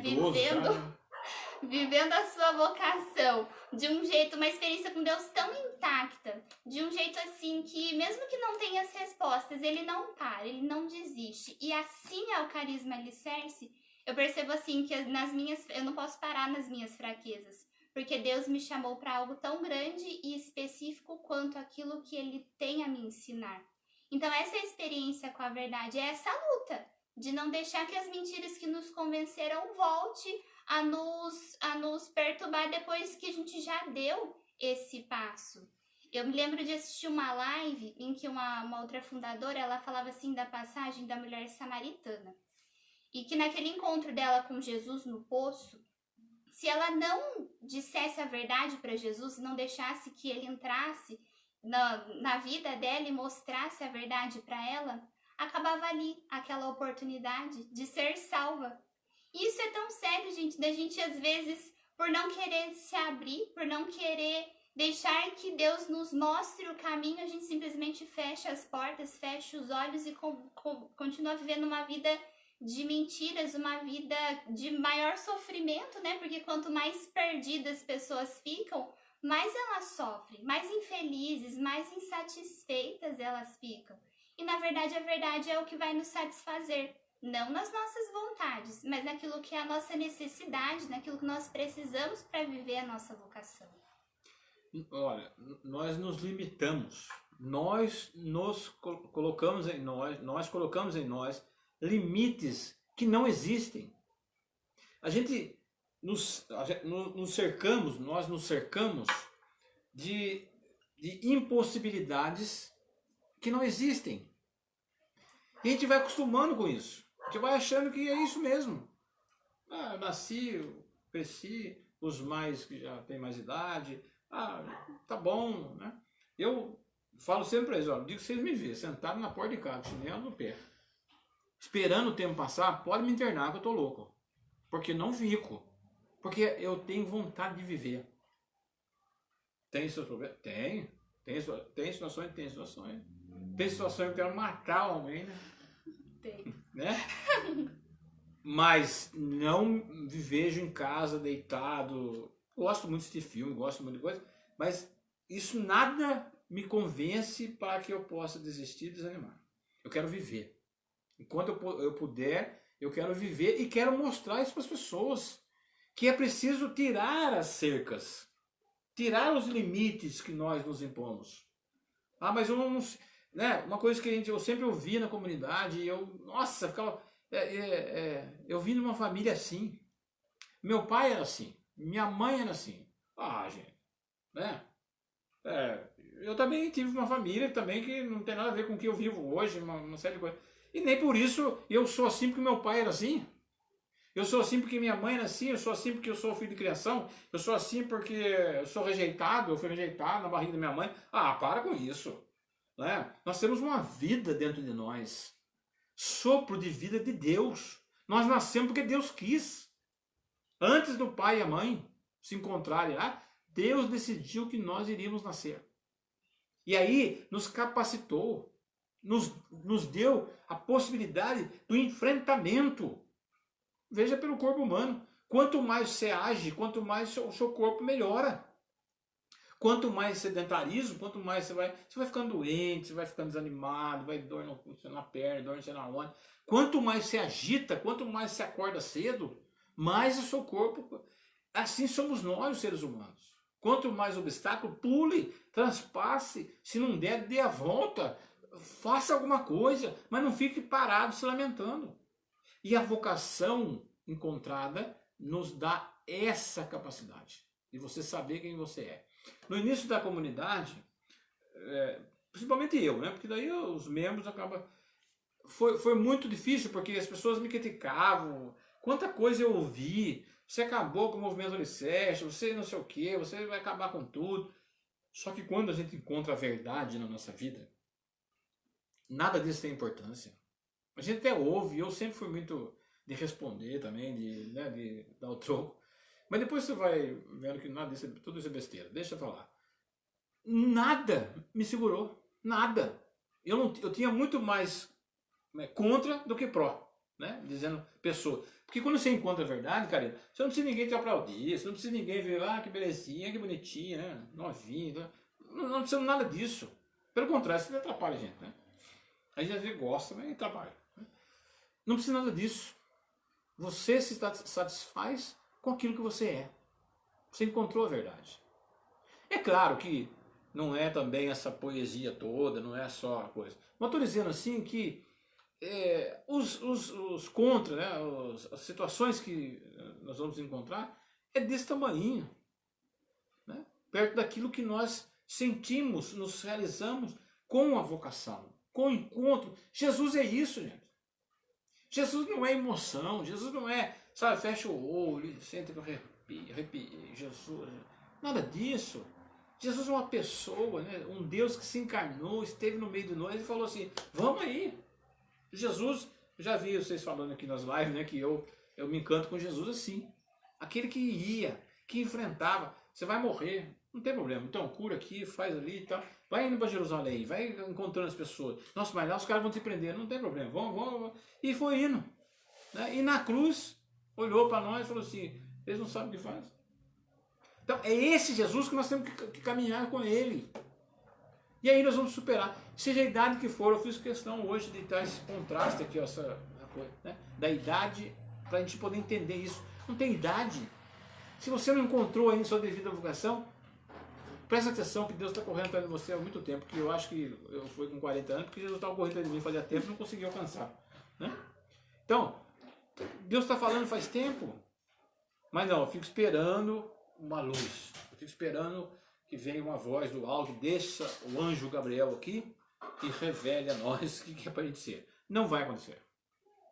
vivendo a sua vocação, de um jeito, uma experiência com Deus tão intacta, de um jeito assim que, mesmo que não tenha as respostas, ele não para, ele não desiste. E assim é o carisma alicerce. Eu percebo assim que eu não posso parar nas minhas fraquezas. Porque Deus me chamou para algo tão grande e específico quanto aquilo que Ele tem a me ensinar. Então essa experiência com a verdade é essa luta de não deixar que as mentiras que nos convenceram volte a nos perturbar depois que a gente já deu esse passo. Eu me lembro de assistir uma live em que uma outra fundadora, ela falava assim da passagem da mulher samaritana. E que naquele encontro dela com Jesus no poço, se ela não dissesse a verdade para Jesus, não deixasse que ele entrasse na vida dela e mostrasse a verdade para ela, acabava ali aquela oportunidade de ser salva. E isso é tão sério, gente, da gente às vezes, por não querer se abrir, por não querer deixar que Deus nos mostre o caminho, a gente simplesmente fecha as portas, fecha os olhos e continua vivendo uma vida de mentiras, uma vida de maior sofrimento, né? Porque quanto mais perdidas as pessoas ficam, mais elas sofrem, mais infelizes, mais insatisfeitas elas ficam. E na verdade, a verdade é o que vai nos satisfazer, não nas nossas vontades, mas naquilo que é a nossa necessidade, naquilo que nós precisamos para viver a nossa vocação. Olha, nós nos limitamos, nós colocamos em nós limites que não existem. Nós nos cercamos de impossibilidades que não existem. E a gente vai acostumando com isso. A gente vai achando que é isso mesmo. Eu nasci, cresci, os mais que já têm mais idade, tá bom, né? Eu falo sempre para eles, digo que vocês me verem sentado na porta de casa, chinelo no pé, esperando o tempo passar, pode me internar que eu tô louco. Porque não fico. Porque eu tenho vontade de viver. Tem seus problemas? Tem. Tem situações? Tem situações. Tem situações que eu quero matar alguém, né? Tem. Né? Mas não me vejo em casa deitado. Gosto muito de assistir filme, gosto muito de coisa. Mas isso nada me convence para que eu possa desistir e desanimar. Eu quero viver. Enquanto eu puder, eu quero viver e quero mostrar isso para as pessoas. Que é preciso tirar as cercas. Tirar os limites que nós nos impomos. Mas eu não... Né? Uma coisa que eu sempre ouvi na comunidade, nossa, ficava... eu vim de uma família assim. Meu pai era assim. Minha mãe era assim. Gente. Né? Eu também tive uma família também que não tem nada a ver com o que eu vivo hoje, uma série de coisas. E nem por isso eu sou assim porque meu pai era assim. Eu sou assim porque minha mãe era assim, eu sou assim porque eu sou filho de criação, eu sou assim porque eu sou rejeitado, eu fui rejeitado na barriga da minha mãe. Ah, para com isso. Né? Nós temos uma vida dentro de nós. Sopro de vida de Deus. Nós nascemos porque Deus quis. Antes do pai e a mãe se encontrarem lá, Deus decidiu que nós iríamos nascer. E aí nos capacitou, nos deu a possibilidade do enfrentamento. Veja pelo corpo humano. Quanto mais você age, quanto mais o seu corpo melhora. Quanto mais sedentarismo, quanto mais você vai ficando doente, você vai ficando desanimado, vai dor na perna, dor não sei na onde. Quanto mais você agita, quanto mais você acorda cedo, mais o seu corpo... Assim somos nós, os seres humanos. Quanto mais obstáculo, pule, transpasse. Se não der, dê a volta. Faça alguma coisa, mas não fique parado se lamentando. E a vocação encontrada nos dá essa capacidade de você saber quem você é. No início da comunidade, principalmente eu, né? Porque daí os membros acabam... Foi muito difícil porque as pessoas me criticavam. Quanta coisa eu ouvi. Você acabou com o movimento Alicerce, você não sei o que, você vai acabar com tudo. Só que quando a gente encontra a verdade na nossa vida, nada disso tem importância. A gente até ouve, eu sempre fui muito de responder também, de dar o troco. Mas depois você vai vendo que nada disso, tudo isso é besteira. Deixa eu falar. Nada me segurou. Nada. Eu tinha muito mais contra do que pró. Né? Dizendo pessoa. Porque quando você encontra a verdade, cara, você não precisa ninguém te aplaudir, você não precisa ninguém ver, que belezinha, que bonitinha, né? Novinha. Não precisa nada disso. Pelo contrário, isso atrapalha a gente, né? A gente às vezes gosta, mas atrapalha. Não precisa nada disso. Você se satisfaz com aquilo que você é. Você encontrou a verdade. É claro que não é também essa poesia toda, não é só a coisa. Mas estou dizendo assim que os contra, né, as situações que nós vamos encontrar é desse tamanho. Né? Perto daquilo que nós sentimos, nos realizamos com a vocação, com o encontro. Jesus é isso, gente. Jesus não é emoção, Jesus não é, sabe, fecha o olho, senta que eu arrepio, Jesus, nada disso. Jesus é uma pessoa, né? Um Deus que se encarnou, esteve no meio de nós e falou assim, vamos aí. Jesus, eu já vi vocês falando aqui nas lives, né, que eu me encanto com Jesus assim. Aquele que ia, que enfrentava, você vai morrer, não tem problema, então cura aqui, faz ali e tal. Vai indo para Jerusalém, vai encontrando as pessoas. Nossa, mas lá os caras vão te prender, não tem problema, vamos. E foi indo. Né? E na cruz, olhou para nós e falou assim, eles não sabem o que faz. Então é esse Jesus que nós temos que caminhar com ele. E aí nós vamos superar. Seja a idade que for, eu fiz questão hoje de dar esse contraste aqui, essa coisa, né? Da idade, para a gente poder entender isso. Não tem idade. Se você não encontrou ainda sua devida vocação, presta atenção que Deus está correndo atrás de você há muito tempo, que eu acho que eu fui com 40 anos, porque Jesus estava correndo atrás de mim fazia tempo e não conseguia alcançar. Né? Então, Deus está falando faz tempo, mas não, eu fico esperando uma luz, eu fico esperando que venha uma voz do alto, desça o anjo Gabriel aqui e revele a nós o que é para a gente ser. Não vai acontecer.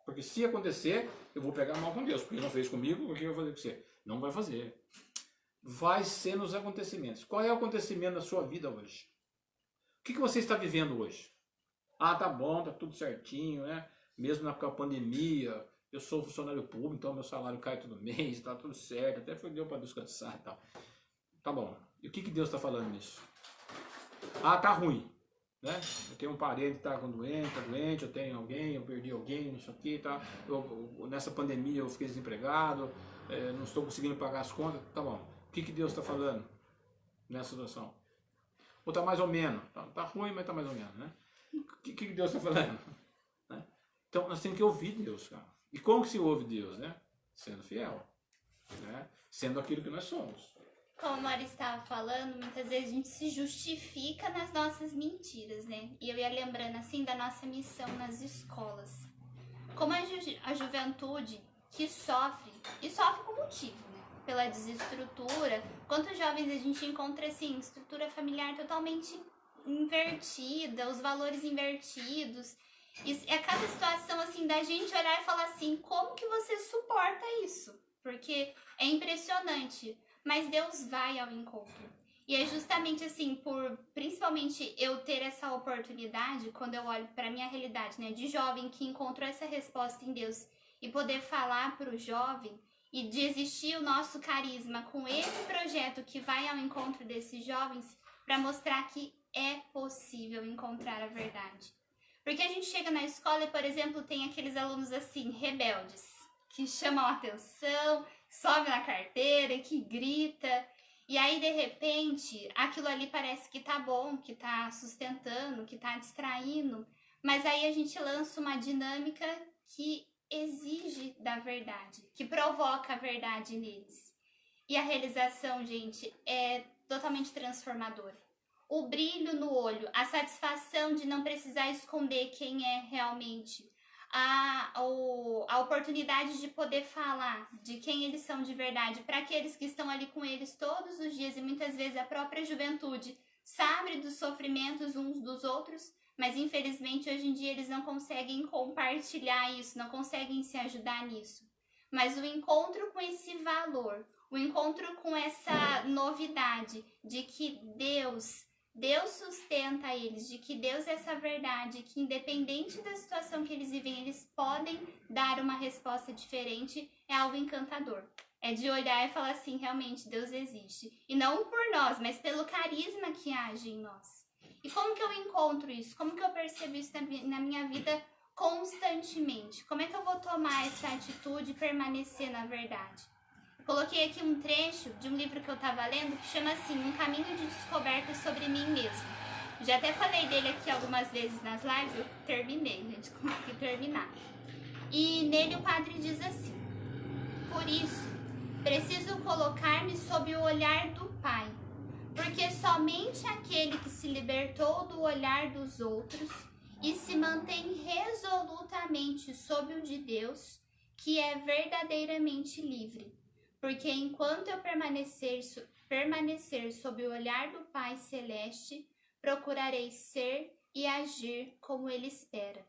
Porque se acontecer, eu vou pegar mal com Deus, porque ele não fez comigo, o que eu vou fazer com você? Não vai fazer. Vai ser nos acontecimentos. Qual é o acontecimento da sua vida hoje? O que você está vivendo hoje? Ah, tá bom, tá tudo certinho, né? Mesmo na pandemia, eu sou funcionário público, então meu salário cai todo mês, tá tudo certo, até foi deu para descansar e tal. Tá bom. E o que Deus está falando nisso? Ah, tá ruim. Né? Eu tenho um parente que está doente, eu tenho alguém, eu perdi alguém, isso aqui, tá? Nessa pandemia eu fiquei desempregado, não estou conseguindo pagar as contas, tá bom. O que Deus está falando nessa situação? Ou tá mais ou menos? Tá ruim, mas tá mais ou menos, né? O que Deus está falando? Né? Então nós temos que ouvir Deus, cara. E como que se ouve Deus, né? Sendo fiel, né? Sendo aquilo que nós somos. Como a Mari estava falando, muitas vezes a gente se justifica nas nossas mentiras, né? E eu ia lembrando assim da nossa missão nas escolas. Como a juventude que sofre, e sofre com motivo, né? Pela desestrutura. Quantos jovens a gente encontra assim, estrutura familiar totalmente invertida, os valores invertidos. É cada situação assim da gente olhar e falar assim, como que você suporta isso? Porque é impressionante, mas Deus vai ao encontro. E é justamente assim, por principalmente eu ter essa oportunidade, quando eu olho para minha realidade, né, de jovem que encontrou essa resposta em Deus e poder falar para o jovem e de existir o nosso carisma com esse projeto que vai ao encontro desses jovens para mostrar que é possível encontrar a verdade. Porque a gente chega na escola e, por exemplo, tem aqueles alunos assim, rebeldes, que chamam a atenção, sobe na carteira, que grita. E aí, de repente, aquilo ali parece que tá bom, que tá sustentando, que tá distraindo. Mas aí a gente lança uma dinâmica que exige da verdade, que provoca a verdade neles. E a realização, gente, é totalmente transformadora. O brilho no olho, a satisfação de não precisar esconder quem é realmente, a oportunidade de poder falar de quem eles são de verdade para aqueles que estão ali com eles todos os dias, e muitas vezes a própria juventude sabe dos sofrimentos uns dos outros, mas infelizmente hoje em dia eles não conseguem compartilhar isso, não conseguem se ajudar nisso. Mas o encontro com esse valor, o encontro com essa novidade de que Deus sustenta eles, de que Deus é essa verdade, que independente da situação que eles vivem, eles podem dar uma resposta diferente, é algo encantador. É de olhar e falar assim, realmente Deus existe. E não por nós, mas pelo carisma que age em nós. E como que eu encontro isso? Como que eu percebo isso na minha vida constantemente? Como é que eu vou tomar essa atitude e permanecer na verdade? Coloquei aqui um trecho de um livro que eu estava lendo que chama assim, Um Caminho de Descoberta sobre Mim Mesmo. Já até falei dele aqui algumas vezes nas lives, eu terminei, gente, consegui terminar. E nele o padre diz assim, por isso, preciso colocar-me sob o olhar do Pai, porque somente aquele que se libertou do olhar dos outros e se mantém resolutamente sob o de Deus, que é verdadeiramente livre. Porque enquanto eu permanecer sob o olhar do Pai Celeste, procurarei ser e agir como Ele espera.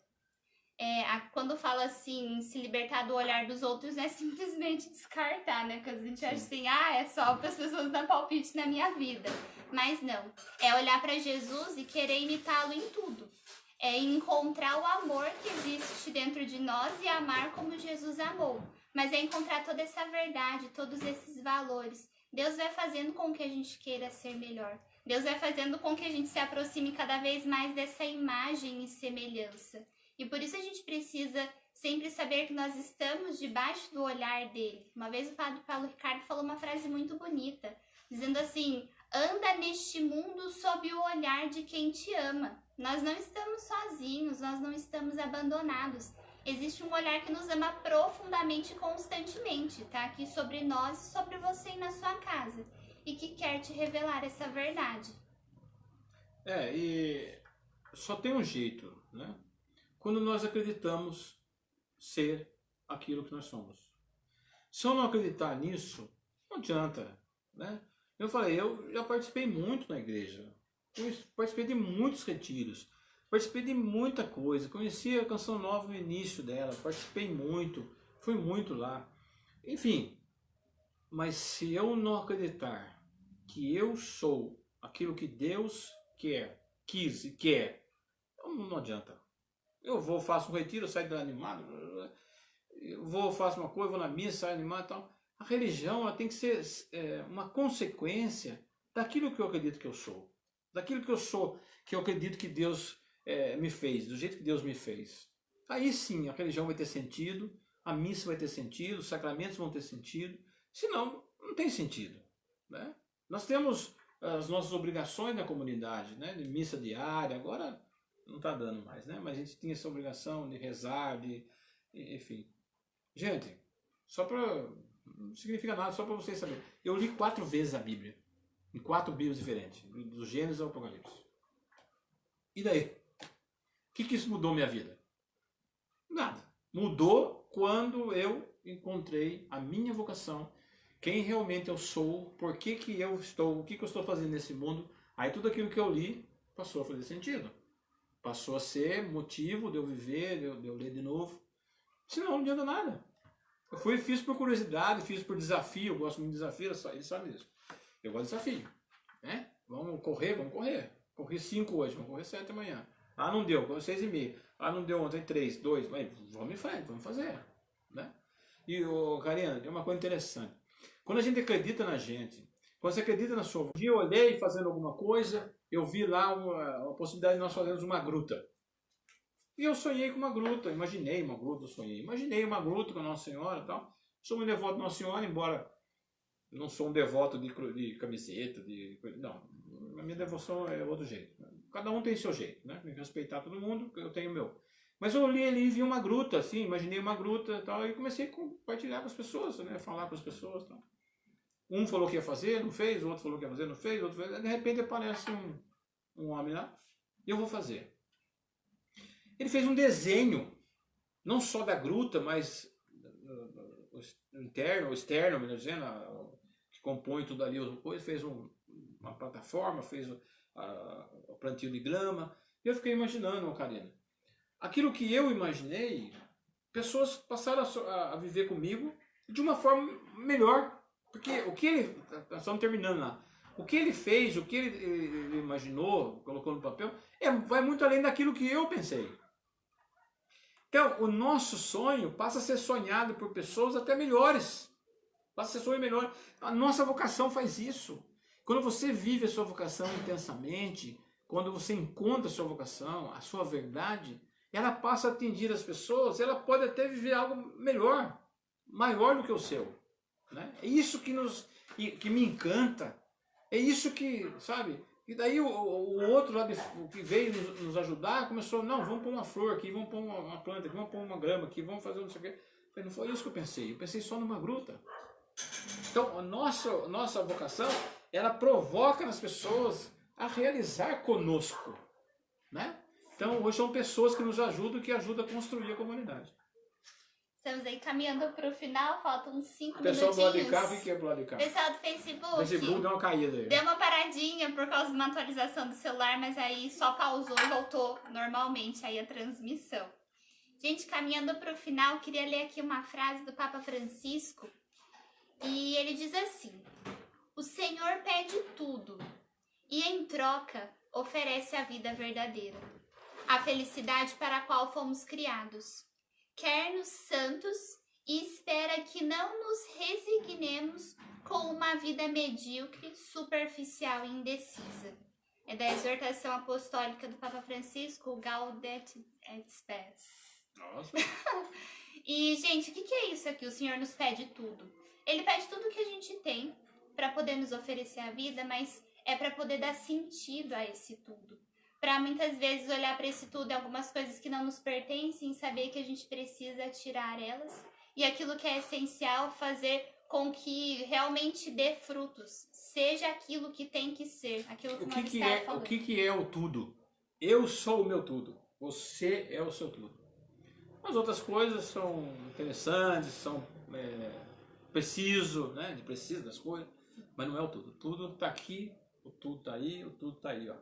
Quando fala assim, se libertar do olhar dos outros, não é simplesmente descartar, né? Porque a gente acha assim, é só para as pessoas dar palpite na minha vida. Mas não, é olhar para Jesus e querer imitá-lo em tudo. É encontrar o amor que existe dentro de nós e amar como Jesus amou. Mas é encontrar toda essa verdade, todos esses valores. Deus vai fazendo com que a gente queira ser melhor. Deus vai fazendo com que a gente se aproxime cada vez mais dessa imagem e semelhança. E por isso a gente precisa sempre saber que nós estamos debaixo do olhar dele. Uma vez o padre Paulo Ricardo falou uma frase muito bonita, dizendo assim, anda neste mundo sob o olhar de quem te ama. Nós não estamos sozinhos, nós não estamos abandonados. Existe um olhar que nos ama profundamente e constantemente, tá? Aqui sobre nós e sobre você e na sua casa. E que quer te revelar essa verdade. E só tem um jeito, né? Quando nós acreditamos ser aquilo que nós somos. Se eu não acreditar nisso, não adianta, né? Eu falei, eu já participei muito na igreja. Eu participei de muitos retiros. Participei de muita coisa, conheci a Canção Nova no início dela, participei muito, fui muito lá. Enfim, mas se eu não acreditar que eu sou aquilo que Deus quis e quer, então não adianta. Eu vou, faço um retiro, saio animado, faço uma coisa, vou na missa, saio animado e tal. A religião ela tem que ser uma consequência daquilo que eu acredito que eu sou. Daquilo que eu sou, que eu acredito que Deus me fez, do jeito que Deus me fez. Aí sim a religião vai ter sentido, a missa vai ter sentido, os sacramentos vão ter sentido, senão não tem sentido, né? Nós temos as nossas obrigações na comunidade, né? De missa diária, agora não está dando mais, né? Mas a gente tinha essa obrigação de rezar, enfim. Gente, não significa nada, só para vocês saberem. Eu li 4 vezes a Bíblia, em 4 Bíblias diferentes, do Gênesis ao Apocalipse. E daí? O que isso mudou minha vida? Nada. Mudou quando eu encontrei a minha vocação, quem realmente eu sou, por que eu estou, o que eu estou fazendo nesse mundo. Aí tudo aquilo que eu li passou a fazer sentido. passou a ser motivo de eu viver, de eu ler de novo. Senão não adianta nada. Eu fiz por curiosidade, fiz por desafio, eu gosto muito de desafio, ele sabe disso. Eu gosto de desafio. Né? Vamos correr, vamos correr. Corri 5 hoje, vamos correr 7 amanhã. Ah, não deu, corri 6,5. Ah, não deu ontem 3, 2, mas vamos em frente, vamos fazer. Né? E, Karina, tem uma coisa interessante. Quando a gente acredita na gente, quando você acredita na sua... Um dia eu olhei fazendo alguma coisa, eu vi lá uma possibilidade de nós fazermos uma gruta. E eu sonhei com uma gruta, imaginei uma gruta, imaginei uma gruta com a Nossa Senhora e tal. Sou um devoto de Nossa Senhora, embora não sou um devoto de camiseta, não, a minha devoção é outro jeito. Cada um tem seu jeito, né? Tem que respeitar todo mundo, eu tenho o meu. Mas eu olhei ali e vi uma gruta, assim, imaginei uma gruta e tal, e comecei a compartilhar com as pessoas, né? Falar com as pessoas e tal. Um falou que ia fazer, não fez, o outro falou que ia fazer, não fez, o outro fez. De repente aparece um homem lá, e eu vou fazer. Ele fez um desenho, não só da gruta, mas o interno, o externo, melhor dizendo, que compõe tudo ali, depois fez uma plataforma, fez o plantio de grama. E eu fiquei imaginando, Karina, aquilo que eu imaginei, pessoas passaram a viver comigo de uma forma melhor. Porque o que ele, nós estamos terminando lá, o que ele fez, o que ele imaginou, colocou no papel, vai muito além daquilo que eu pensei. Então, o nosso sonho passa a ser sonhado por pessoas até melhores. Passa a ser sonho melhor. A nossa vocação faz isso. Quando você vive a sua vocação intensamente, quando você encontra a sua vocação, a sua verdade, ela passa a atingir as pessoas, ela pode até viver algo melhor, maior do que o seu. Né? É isso que me encanta. É isso que, sabe... E daí o outro lá que veio nos ajudar começou, não, vamos pôr uma flor aqui, vamos pôr uma planta aqui, vamos pôr uma grama aqui, vamos fazer não sei o quê. Não foi isso que eu pensei só numa gruta. Então a nossa vocação, ela provoca nas pessoas a realizar conosco. Né? Então hoje são pessoas que nos ajudam, que ajudam a construir a comunidade. Estamos aí caminhando para o final, faltam 5 minutinhos. Pessoal do lado de cá, o que é do lado de cá? Pessoal do Facebook. O Facebook deu uma caída aí. Deu uma paradinha por causa de uma atualização do celular, mas aí só pausou e voltou normalmente aí a transmissão. Gente, caminhando para o final, queria ler aqui uma frase do Papa Francisco. E ele diz assim: o Senhor pede tudo e em troca oferece a vida verdadeira, a felicidade para a qual fomos criados. Quer-nos santos e espera que não nos resignemos com uma vida medíocre, superficial e indecisa. É da exortação apostólica do Papa Francisco, Gaudet et Spes. Nossa. E, gente, o que é isso aqui? O Senhor nos pede tudo. Ele pede tudo que a gente tem para poder nos oferecer a vida, mas é para poder dar sentido a esse tudo. Para muitas vezes olhar para esse tudo e algumas coisas que não nos pertencem, saber que a gente precisa tirar elas e aquilo que é essencial fazer com que realmente dê frutos, seja aquilo que tem que ser, aquilo que o que está falando. O que é o tudo? Eu sou o meu tudo, você é o seu tudo. As outras coisas são interessantes, são preciso, né? De preciso das coisas, mas não é o tudo. Tudo está aqui, o tudo está aí, o tudo está aí, ó.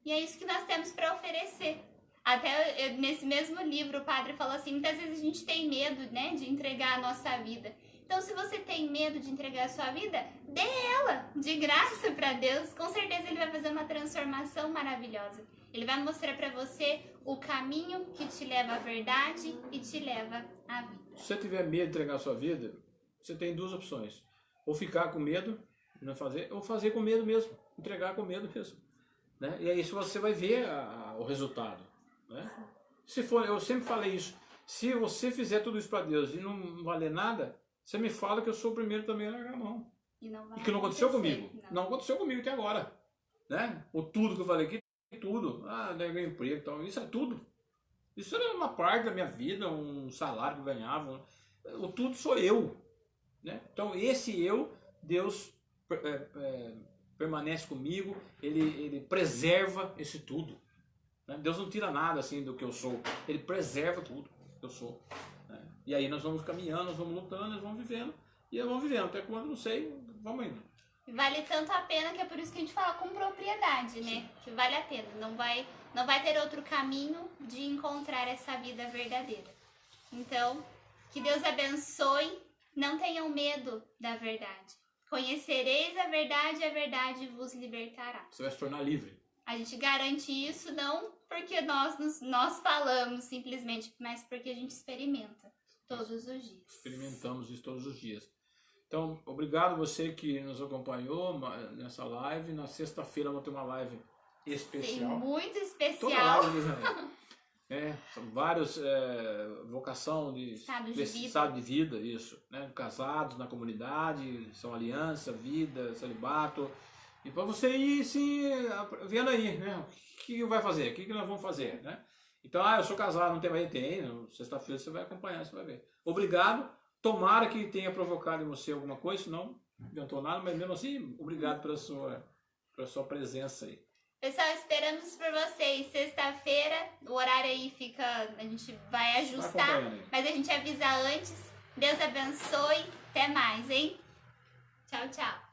E é isso que nós temos para oferecer. Até nesse mesmo livro o padre falou assim, muitas vezes a gente tem medo, né, de entregar a nossa vida. Então se você tem medo de entregar a sua vida, dê ela de graça para Deus. Com certeza ele vai fazer uma transformação maravilhosa. Ele vai mostrar para você o caminho que te leva à verdade e te leva à vida. Se você tiver medo de entregar a sua vida, você tem duas opções. Ou ficar com medo, não fazer, ou fazer com medo mesmo, entregar com medo mesmo. Né? E aí você vai ver o resultado. Né? Se for, eu sempre falei isso, se você fizer tudo isso para Deus e não valer nada, você me fala que eu sou o primeiro também a largar a mão. E que não aconteceu comigo. Não aconteceu comigo até agora. Né? O tudo que eu falei aqui, tudo. Ah, ganhei emprego e tal. Isso é tudo. Isso era uma parte da minha vida, um salário que eu ganhava. O tudo sou eu. Né? Então esse eu, Deus permanece comigo, ele preserva esse tudo. Né? Deus não tira nada assim do que eu sou, ele preserva tudo que eu sou. Né? E aí nós vamos caminhando, nós vamos lutando, nós vamos vivendo, e nós vamos vivendo, até quando não sei, vamos indo. Vale tanto a pena que é por isso que a gente fala com propriedade, né? Sim. Que vale a pena. Não vai ter outro caminho de encontrar essa vida verdadeira. Então, que Deus abençoe. Não tenham medo da verdade. Conhecereis a verdade vos libertará. Você vai se tornar livre. A gente garante isso não porque nós falamos simplesmente, mas porque a gente experimenta todos os dias. Experimentamos isso todos os dias. Então, obrigado você que nos acompanhou nessa live. Na sexta-feira vamos ter uma live especial. Sim, muito Toda especial. live, são vários vocação de estado de vida, isso, né? Casados na comunidade, são aliança, vida, celibato. E para você ir se vendo aí, né? O que vai fazer? O que nós vamos fazer, né? Então, eu sou casado, não tem mais tem. Sexta-feira você vai acompanhar, você vai ver. Obrigado. Tomara que tenha provocado em você alguma coisa, senão não adiantou nada, mas mesmo assim, obrigado pela sua presença aí. Pessoal, esperamos por vocês sexta-feira. O horário aí fica, a gente vai ajustar, mas a gente avisa antes. Deus abençoe. Até mais, hein? Tchau, tchau.